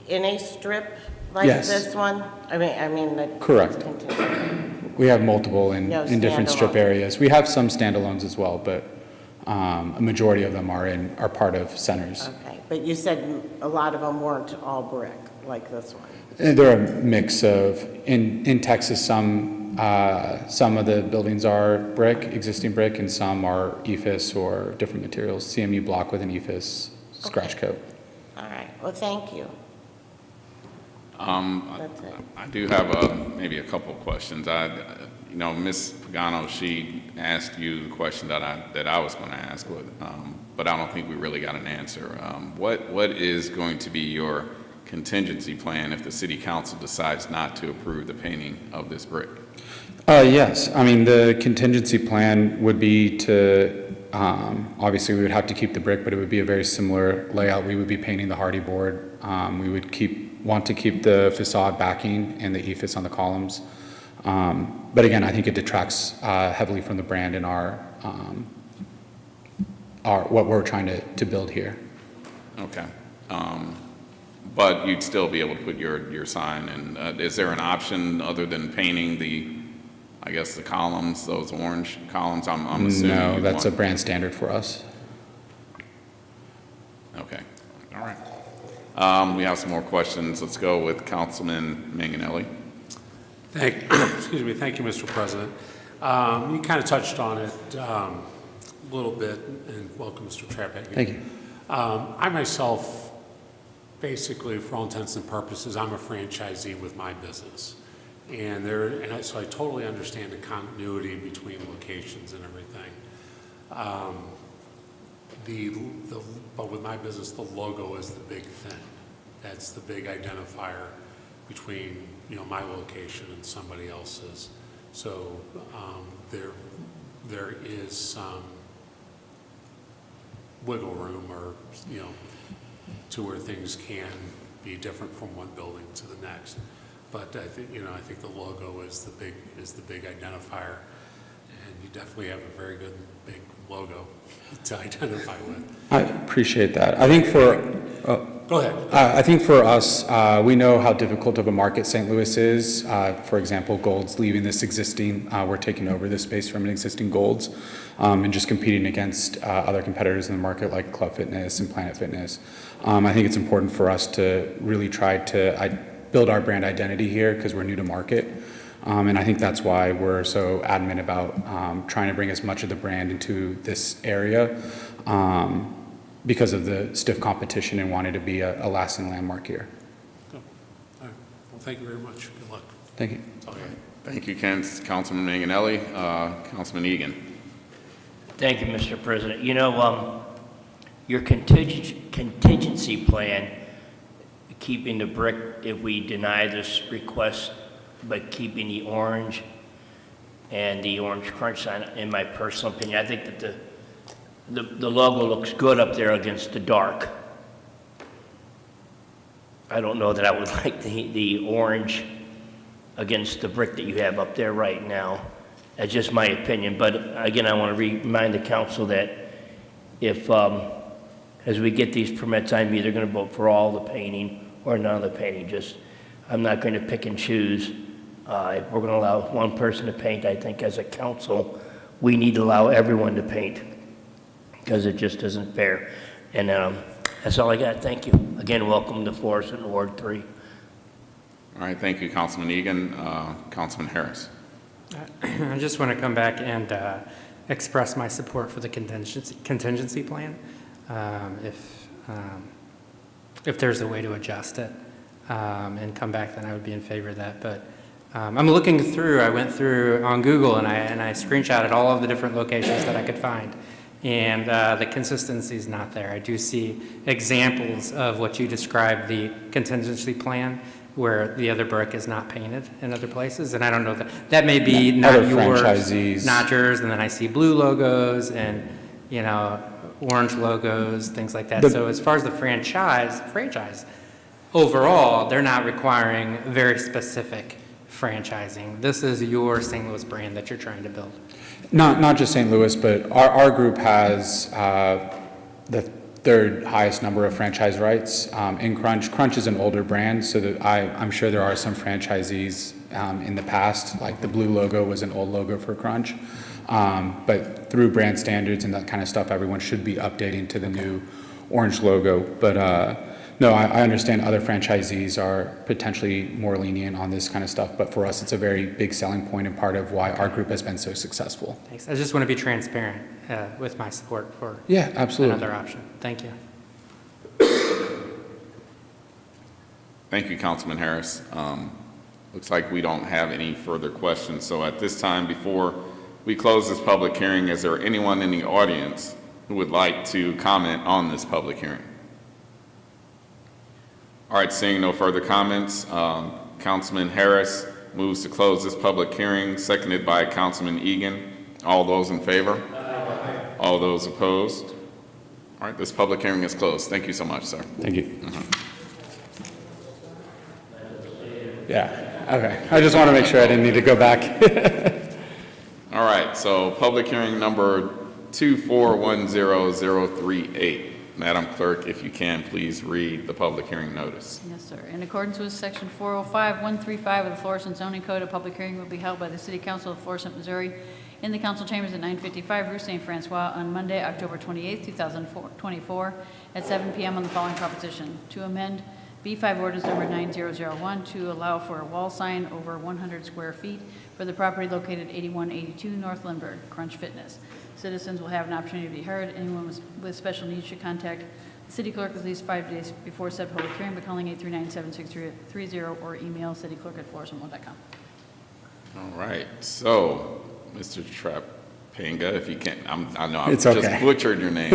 in a strip like Yes. this one? I mean, Correct. We have multiple in No different strip standalone. areas. We have some standalones as well, but a majority of them are part of centers. Okay, but you said a lot of them weren't all brick like this one. And they're a mix of, in Texas, some of the buildings are brick, existing brick, and some are EFIS or different materials, CMU block with an EFIS scratch coat. All right, well, thank you. That's it. I do have maybe a couple of questions. Ms. Pagano, she asked you the question that I was going to ask, but I don't think we really got an answer. What is going to be your contingency plan if the city council decides not to approve the painting of this brick? Yes, I mean, the contingency plan would be to, obviously we would have to keep the brick, but it would be a very similar layout. We would be painting the hardy board. We would want to keep the facade backing and the EFIS on the columns. But again, I think it detracts heavily from the brand and our what we're trying to build here. Okay. But you'd still be able to put your sign, and is there an option other than painting the columns, those orange columns? I'm assuming. No, that's a brand standard for us. Okay, all right. We have some more questions. Let's go with Councilman Manganelli. Thank you, Mr. President. You kind of touched on it a little bit, and welcome, Mr. Trapak. Thank you. I myself, basically, for all intents and purposes, I'm a franchisee with my business. So I totally understand the continuity between locations and everything. But with my business, the logo is the big thing. That's the big identifier between my location and somebody else's. So there is some wiggle room, or to where things can be different from one building to the next. But I think the logo is the big identifier, and you definitely have a very good big logo to identify with. I appreciate that. I think Go ahead. I think for us, we know how difficult of a market St. Louis is. For example, Gold's leaving this existing, we're taking over this space from an existing Gold's, and just competing against other competitors in the market like Club Fitness and Planet Fitness. I think it's important for us to really try to build our brand identity here because we're new to market. And I think that's why we're so adamant about trying to bring as much of the brand into this area, because of the stiff competition and wanting to be a lasting landmark here. All right. Well, thank you very much. Good luck. Thank you. Okay. Thank you, Councilman Manganelli. Councilman Egan. Thank you, Mr. President. Your contingency plan, keeping the brick if we deny this request, but keeping the orange and the orange crunch sign, in my personal opinion, I think that the logo looks good up there against the dark. I don't know that I would like the orange against the brick that you have up there right now. That's just my opinion. But again, I want to remind the council that if, as we get these permits, I'm either going to vote for all the painting or none of the painting. I'm not going to pick and choose. If we're going to allow one person to paint, I think as a council, we need to allow everyone to paint, because it just isn't fair. And that's all I got. Thank you. Again, welcome to Florissant Ward 3. All right, thank you, Councilman Egan. Councilman Harris. I just want to come back and express my support for the contingency plan. If there's a way to adjust it and come back, then I would be in favor of that. But I'm looking through, I went through on Google and I screenshotted all of the different locations that I could find. And the consistency is not there. I do see examples of what you described, the contingency plan, where the other brick is not painted in other places. And I don't know that may be not Other yours, franchisees. not yours. And then I see blue logos and, orange logos, things like that. So as far as the franchise, overall, they're not requiring very specific franchising. This is your St. Louis brand that you're trying to build. Not just St. Louis, but our group has the third highest number of franchise rights in Crunch. Crunch is an older brand, so that I'm sure there are some franchisees in the past, like the blue logo was an old logo for Crunch. But through brand standards and that kind of stuff, everyone should be updating to the new orange logo. But no, I understand other franchisees are potentially more lenient on this kind of stuff, but for us, it's a very big selling point and part of why our group has been so successful. Thanks. I just want to be transparent with my support for Yeah, absolutely. another option. Thank you. Thank you, Councilman Harris. Looks like we don't have any further questions. So at this time, before we close this public hearing, is there anyone in the audience who would like to comment on this public hearing? All right, seeing no further comments, Councilman Harris moves to close this public hearing, seconded by Councilman Egan. All those in favor? Aye. All those opposed? All right, this public hearing is closed. Thank you so much, sir. Thank you. Yeah, okay. I just want to make sure I didn't need to go back. All right, so public hearing number 2410038. Madam Clerk, if you can, please read the public hearing notice. Yes, sir. In accordance with Section 405-135 of the Florissant Zoning Code, a public hearing will be held by the City Council of Florissant, Missouri, in the council chambers at 955 Rue St. Francois on Monday, October 28, 2024, at 7 p.m. on the following proposition: to amend B5 ordinance number 9001 to allow for a wall sign over 100 square feet for the property located 8182 North Lindbergh, Crunch Fitness. Citizens will have an opportunity to be heard. Anyone with special needs should contact the city clerk at least 5 days before said public hearing by calling 839-76330 or email cityclerk@florissant1.com. All right, so Mr. Trapanga, if you can, I know I've It's just okay. butchered your name.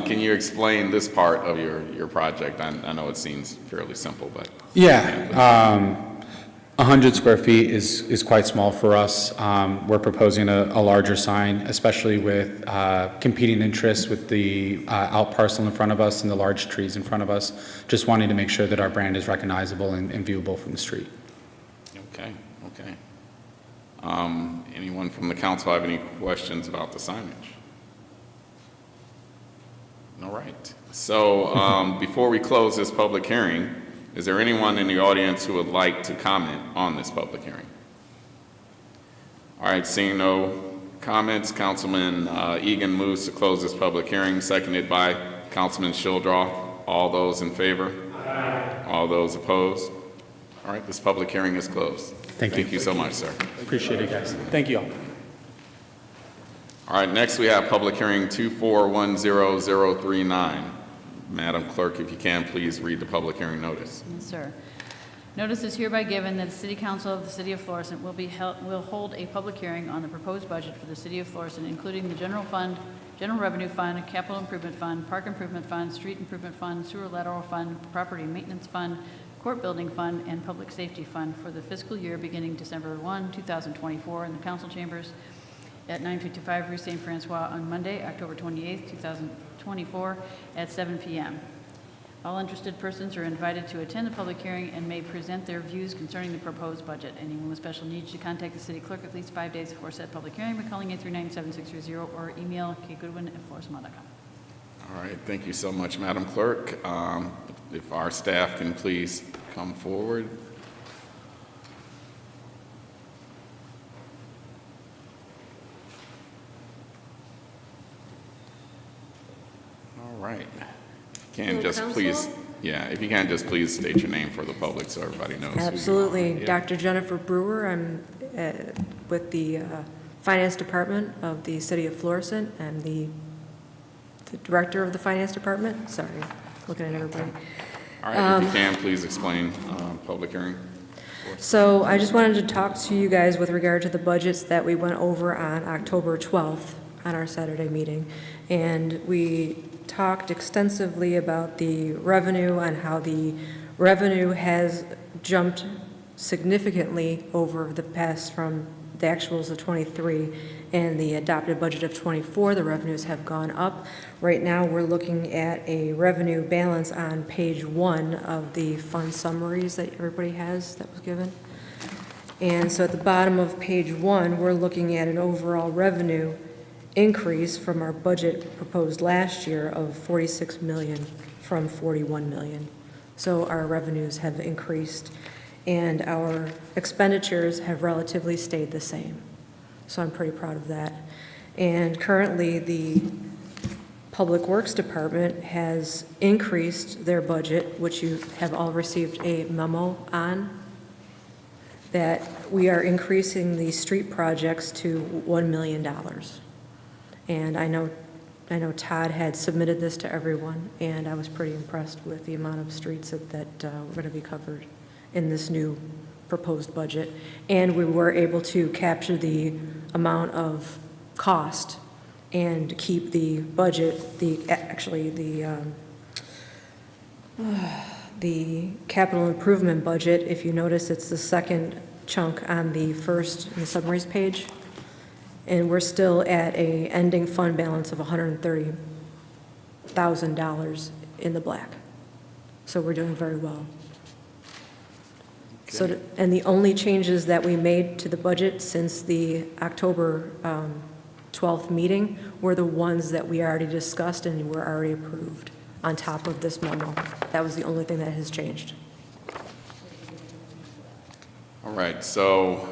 Can you explain this part of your project? I know it seems fairly simple, but. Yeah, 100 square feet is quite small for us. We're proposing a larger sign, especially with competing interests with the out parcel in front of us and the large trees in front of us. Just wanting to make sure that our brand is recognizable and viewable from the street. Okay. Anyone from the council have any questions about the signage? All right. So before we close this public hearing, is there anyone in the audience who would like to comment on this public hearing? All right, seeing no comments, Councilman Egan moves to close this public hearing, seconded by Councilman Shildroff. All those in favor? Aye. All those opposed? All right, this public hearing is closed. Thank you. Thank you so much, sir. Appreciate it, guys. Thank you all. All right, next we have public hearing 2410039. Madam Clerk, if you can, please read the public hearing notice. Yes, sir. Notice is hereby given that the City Council of the City of Florissant will hold a public hearing on the proposed budget for the City of Florissant, including the general fund, general revenue fund, capital improvement fund, park improvement fund, street improvement fund, sewer lateral fund, property maintenance fund, court building fund, and public safety fund for the fiscal year beginning December 1, 2024, in the council chambers at 955 Rue St. Francois on Monday, October 28, 2024, at 7 p.m. All interested persons are invited to attend the public hearing and may present their views concerning the proposed budget. Anyone with special needs should contact the city clerk at least 5 days before said public hearing by calling 839-7630 or email kgoodwin@florissant.com. All right, thank you so much, Madam Clerk. If our staff can please come forward. All right. Can just please, if you can just please state your name for the public so everybody knows. who you are. Absolutely. Yeah. Dr. Jennifer Brewer. I'm with the Finance Department of the City of Florissant. I'm the Director of the Finance Department. Sorry, looking at everybody. All right, if you can, please explain public hearing. So I just wanted to talk to you guys with regard to the budgets that we went over on October 12th on our Saturday meeting. And we talked extensively about the revenue and how the revenue has jumped significantly over the past from the actuals of 23 and the adopted budget of 24. The revenues have gone up. Right now, we're looking at a revenue balance on page 1 of the fund summaries that everybody has that was given. And so at the bottom of page 1, we're looking at an overall revenue increase from our budget proposed last year of 46 million from 41 million. So our revenues have increased and our expenditures have relatively stayed the same. So I'm pretty proud of that. And currently the Public Works Department has increased their budget, which you have all received a memo on, that we are increasing the street projects to $1 million. And I know Todd had submitted this to everyone, and I was pretty impressed with the amount of streets that were going to be covered in this new proposed budget. And we were able to capture the amount of cost and keep the budget, the capital improvement budget. If you notice, it's the second chunk on the first, in the summaries page. And we're still at a ending fund balance of $130,000 in the black. So we're doing very well. Okay. So, and the only changes that we made to the budget since the October 12th meeting were the ones that we already discussed and were already approved on top of this memo. That was the only thing that has changed. All right, so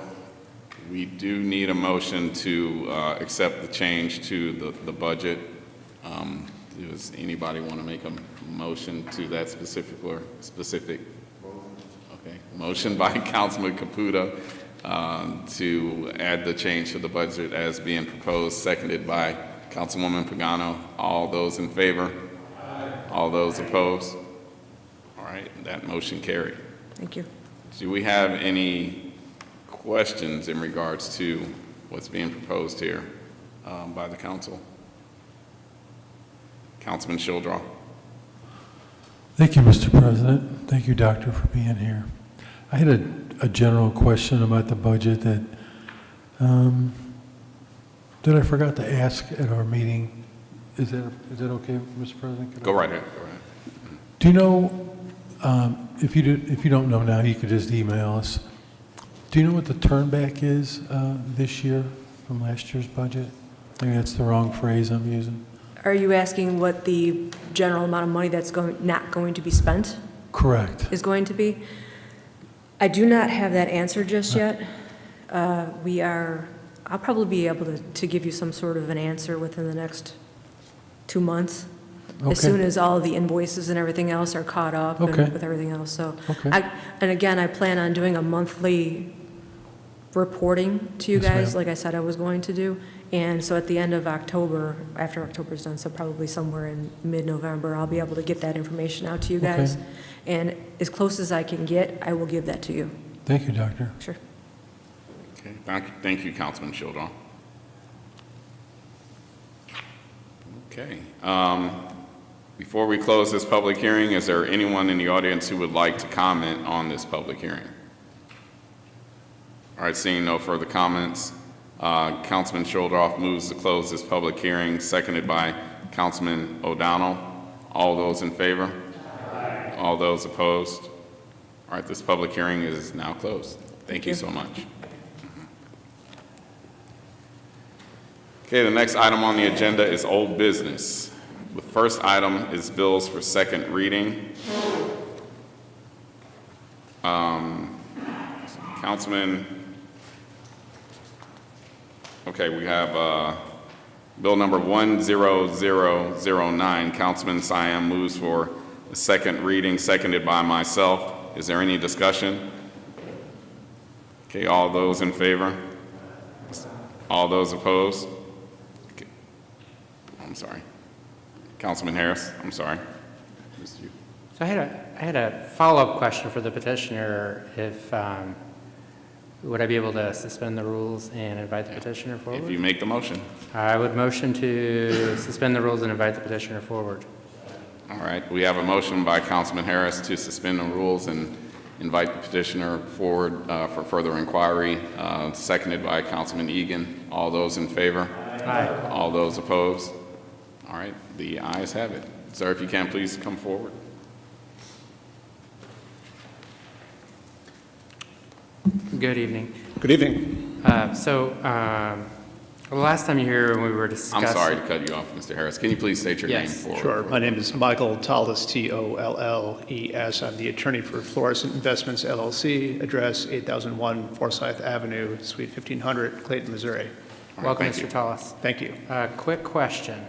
we do need a motion to accept the change to the budget. Does anybody want to make a motion to that specific? Okay, motion by Councilman Caputa to add the change to the budget as being proposed, seconded by Councilwoman Pagano. All those in favor? Aye. All those opposed? All right, that motion carried. Thank you. Do we have any questions in regards to what's being proposed here by the council? Councilman Shildroff. Thank you, Mr. President. Thank you, Doctor, for being here. I had a general question about the budget that I forgot to ask at our meeting. Is that okay, Mr. President? Go right ahead. Go right ahead. Do you know, if you don't know now, you could just email us. Do you know what the turnback is this year from last year's budget? Maybe that's the wrong phrase I'm using. Are you asking what the general amount of money that's not going to be spent? Correct. Is going to be? I do not have that answer just yet. I'll probably be able to give you some sort of an answer within the next 2 months. Okay. As soon as all the invoices and everything else are caught up Okay. and with everything else. So, Okay. and again, I plan on doing a monthly reporting to you Yes, guys, ma'am. like I said I was going to do. And so at the end of October, after October's done, so probably somewhere in mid-November, I'll be able to get that information out to you Okay. guys. And as close as I can get, I will give that to you. Thank you, Doctor. Sure. Okay, thank you, Councilman Shildroff. Okay. Before we close this public hearing, is there anyone in the audience who would like to comment on this public hearing? All right, seeing no further comments, Councilman Shildroff moves to close this public hearing, seconded by Councilman O'Donnell. All those in favor? Aye. All those opposed? All right, this public hearing is now closed. Thank you so much. Okay, the next item on the agenda is old business. The first item is bills for second reading. Councilman, okay, we have bill number 10009. Councilman Siam moves for the second reading, seconded by myself. Is there any discussion? Okay, all those in favor? All those opposed? Okay. I'm sorry. Councilman Harris, I'm sorry. Missed you. So I had a follow-up question for the petitioner. If, would I be able to suspend the rules and invite the petitioner forward? If you make the motion. I would motion to suspend the rules and invite the petitioner forward. All right, we have a motion by Councilman Harris to suspend the rules and invite the petitioner forward for further inquiry, seconded by Councilman Egan. All those in favor? Aye. All those opposed? All right, the ayes have it. Sir, if you can, please come forward. Good evening. Good evening. The last time you were here when we were discussing... I'm sorry to cut you off, Mr. Harris. Can you please state your name for... Sure. My name is Michael Talles, T-O-L-L-E-S. I'm the attorney for Florissant Investments, LLC, address 8001 Forsyth Avenue, Suite 1500, Clayton, Missouri. right, Welcome, thank you. Mr. Tullis. Thank you. Quick question.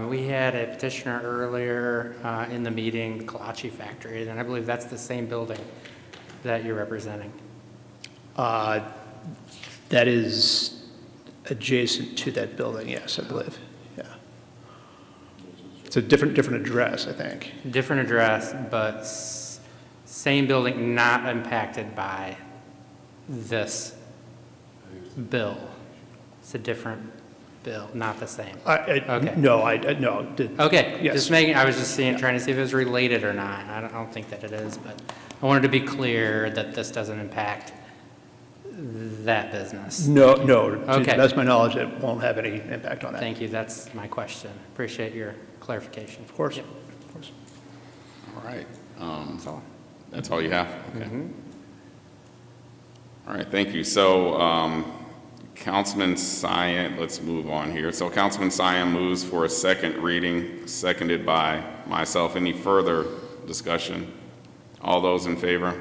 We had a petitioner earlier in the meeting, Kolache Factory, and I believe that's the same building that you're representing. That is adjacent to that building, yes, I believe. Yeah. It's a different address, I think. Different address, but same building, not impacted by this bill. It's a different bill, not the same. Okay. No. Okay, Yes. just making, I was just trying to see if it was related or not. I don't think that it is, but I wanted to be clear that this doesn't impact that business. No. Okay. That's my knowledge. It won't have any impact on that. Thank you, that's my question. Appreciate your clarification. Of course. Yep. Of course. All right. That's all. That's all you have? Okay. All right, thank you. So, Councilman Cyan, let's move on here. So Councilman Cyan moves for a second reading, seconded by myself. Any further discussion? All those in favor?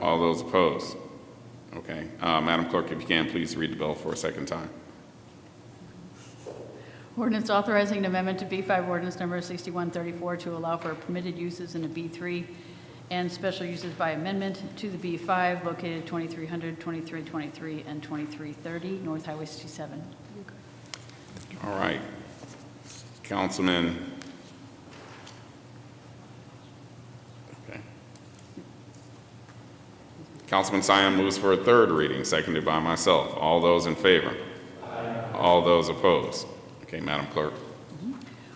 All those opposed? Okay. Madam Clerk, if you can, please read the bill for a second time. Ordinance authorizing an amendment to B5 ordinance number 6134 to allow for permitted uses in a B3 and special uses by amendment to the B5 located at 2300, 2323, and 2330 North Highway 67. All right. Councilman. Okay. Councilman Cyan moves for a third reading, seconded by myself. All those in favor? All those opposed? Okay, Madam Clerk.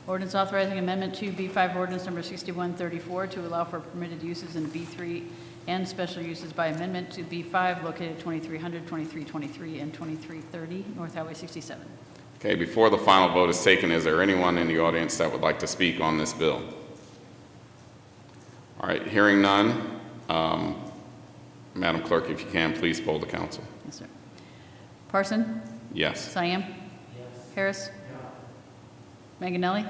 Ordinance authorizing amendment to B5 ordinance number 6134 to allow for permitted uses in B3 and special uses by amendment to B5 located at 2300, 2323, and 2330 North Highway 67. Okay, before the final vote is taken, is there anyone in the audience that would like to speak on this bill? All right, hearing none, Madam Clerk, if you can, please poll the council. Yes, sir. Parson? Yes. Siam? Harris? Manganelli?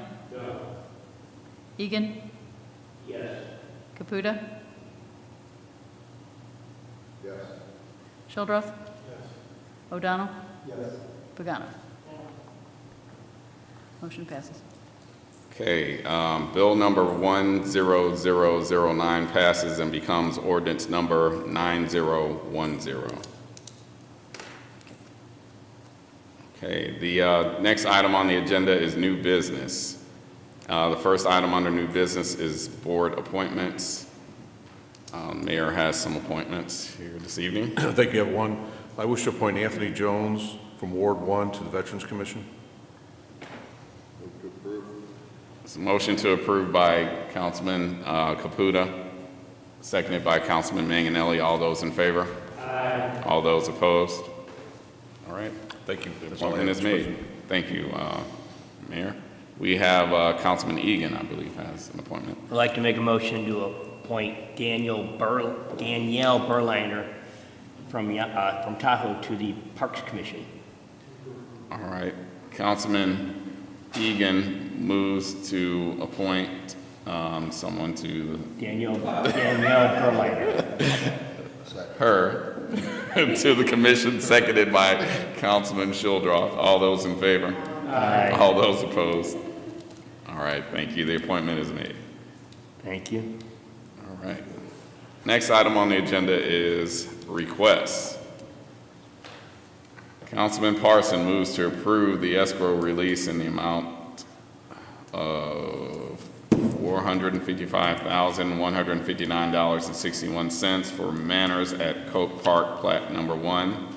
Egan? Yes. Caputa? Yes. Shildroth? O'Donnell? Pagano? Motion passes. Okay, bill number 10009 passes and becomes ordinance number 9010. Okay, the next item on the agenda is new business. The first item under new business is board appointments. Mayor has some appointments here this evening. I think you have one. I wish to appoint Anthony Jones from Ward 1 to the Veterans Commission. It's a motion to approve by Councilman Caputa, seconded by Councilman Manganelli. All those in favor? Aye. All those opposed? All right. Thank you. The appointment is made. Thank you, Mayor. We have Councilman Egan, I believe, has an appointment. I'd like to make a motion to appoint Danielle Berliner from Tahoe to the Parks Commission. All right. Councilman Egan moves to appoint someone to Danielle Berliner. her to the commission, seconded by Councilman Shildroth. All those in favor? Aye. All those opposed? All right, thank you. The appointment is made. Thank you. All right. Next item on the agenda is requests. Councilman Parson moves to approve the escrow release in the amount of $455,159.61 for Manors at Coke Park, Plat Number 1.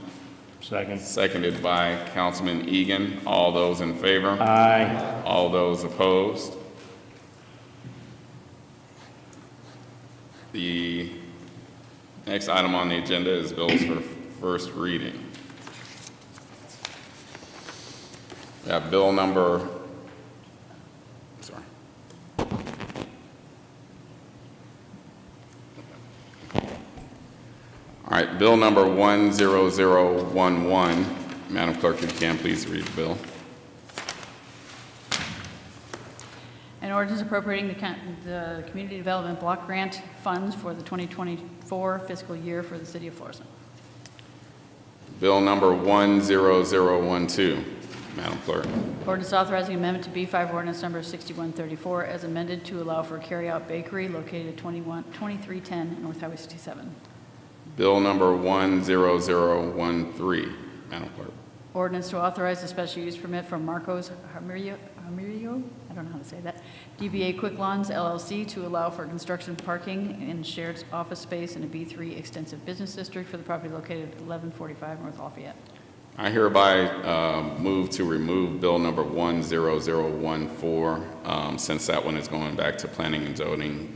Second. Seconded by Councilman Egan. All those in favor? Aye. All those opposed? The next item on the agenda is bills for first reading. We have bill number, sorry. All right, bill number 10011. Madam Clerk, if you can, please read the bill. An ordinance appropriating the Community Development Block Grant funds for the 2024 fiscal year for the City of Florissant. Bill number 10012, Madam Clerk. Ordinance authorizing amendment to B5 ordinance number 6134 as amended to allow for carryout bakery located at 2310 North Highway 67. Bill number 10013, Madam Clerk. Ordinance to authorize a special use permit from Marcos Hamirio, I don't know how to say that, DBA Quick Lawns LLC to allow for construction parking in shared office space in a B3 extensive business district for the property located at 1145 North Lafayette. I hereby move to remove Bill number 10014, since that one is going back to planning and zoning,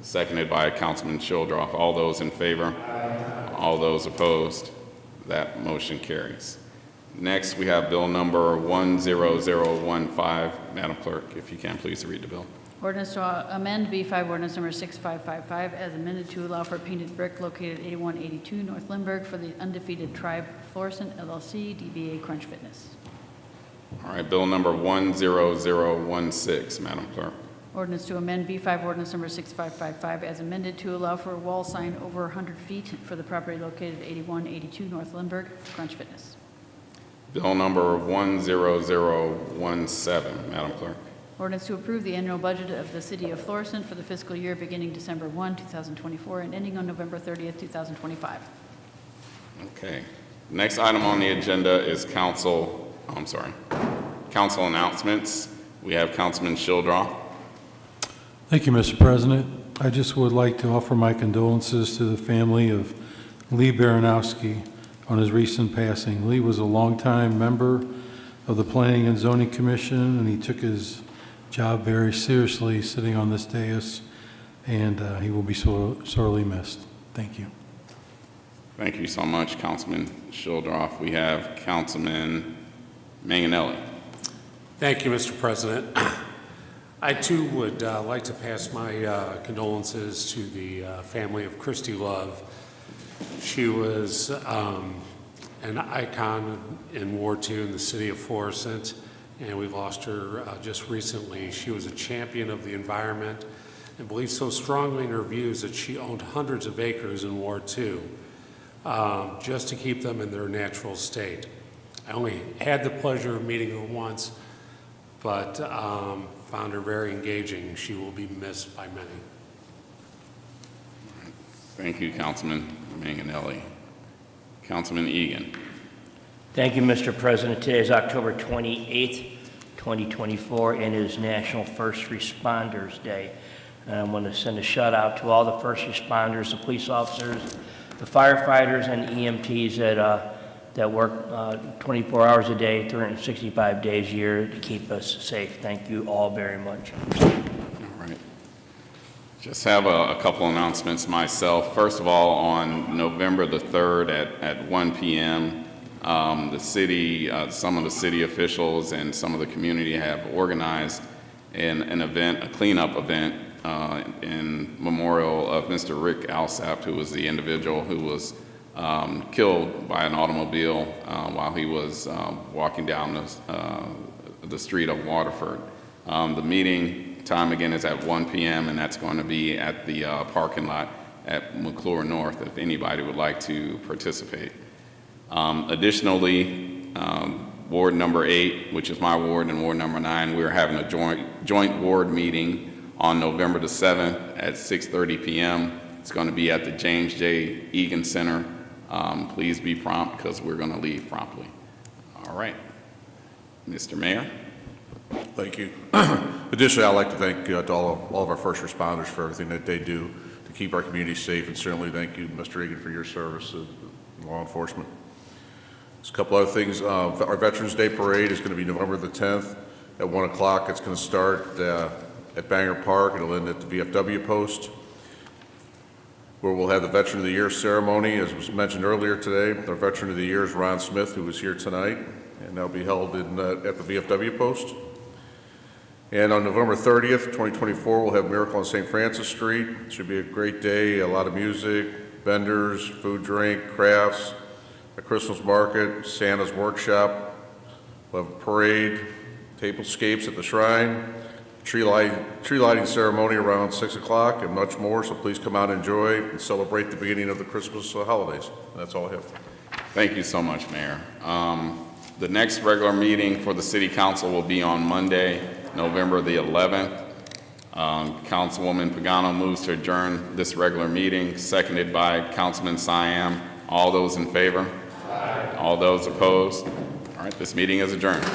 seconded by Councilman Childrath. All those in favor? All those opposed? That motion carries. Next, we have Bill number 10015. Madam Clerk, if you can, please read the bill. Ordinance to amend B5 ordinance number 6555 as amended to allow for painted brick located at 8182 North Lindbergh for the undefeated tribe Florissant LLC, DBA Crunch Fitness. All right, Bill number 10016, Madam Clerk. Ordinance to amend B5 ordinance number 6555 as amended to allow for a wall sign over 100 feet for the property located at 8182 North Lindbergh, Crunch Fitness. Bill number 10017, Madam Clerk. Ordinance to approve the annual budget of the City of Florissant for the fiscal year beginning December 1, 2024, and ending on November 30th, 2025. Okay. Next item on the agenda is council announcements. We have Councilman Childrath. Thank you, Mr. President. I just would like to offer my condolences to the family of Lee Baranowski on his recent passing. Lee was a longtime member of the Planning and Zoning Commission, and he took his job very seriously sitting on this dais, and he will be sorely missed. Thank you. Thank you so much, Councilman Childrath. We have Councilman Manganelli. Thank you, Mr. President. I too would like to pass my condolences to the family of Christy Love. She was an icon in Ward II in the city of Florissant, and we lost her just recently. She was a champion of the environment and believed so strongly in her views that she owned hundreds of acres in Ward II just to keep them in their natural state. I only had the pleasure of meeting her once, but found her very engaging. She will be missed by many. Thank you, Councilman Manganelli. Councilman Egan. Thank you, Mr. President. Today is October 28th, 2024, and it is National First Responders Day. And I want to send a shout out to all the first responders, the police officers, the firefighters, and EMTs that work 24 hours a day, 365 days a year to keep us safe. Thank you all very much. All right. Just have a couple announcements myself. First of all, on November the 3rd at 1 p.m., the city, some of the city officials and some of the community have organized an event, a cleanup event, in memorial of Mr. Rick Alsap, who was the individual who was killed by an automobile while he was walking down the street of Waterford. The meeting time again is at 1 p.m. and that's going to be at the parking lot at McClure North if anybody would like to participate. Additionally, Ward number 8, which is my ward, and Ward number 9, we're having a joint ward meeting on November the 7th at 6:30 p.m. It's going to be at the James J. Egan Center. Please be prompt because we're going to leave promptly. All right. Mr. Mayor. Thank you. Additionally, I'd like to thank all of our first responders for everything that they do to keep our community safe, and certainly thank you, Mr. Egan, for your service in law enforcement. Just a couple other things. Our Veterans Day Parade is going to be November the 10th at 1 o'clock. It's going to start at Banger Park. It'll end at the VFW post, where we'll have the Veteran of the Year ceremony. As was mentioned earlier today, our Veteran of the Year is Ron Smith, who was here tonight, and that'll be held at the VFW post. And on November 30th, 2024, we'll have Miracle on St. Francis Street. It should be a great day, a lot of music, vendors, food, drink, crafts, a Christmas market, Santa's workshop. We'll have a parade, tablescapes at the shrine, tree lighting ceremony around 6 o'clock, and much more. So please come out and enjoy and celebrate the beginning of the Christmas holidays. And that's all I have. Thank you so much, Mayor. The next regular meeting for the city council will be on Monday, November the 11th. Councilwoman Pagano moves to adjourn this regular meeting, seconded by Councilman Siam. All those in favor? Aye. All those opposed? All right, this meeting is adjourned.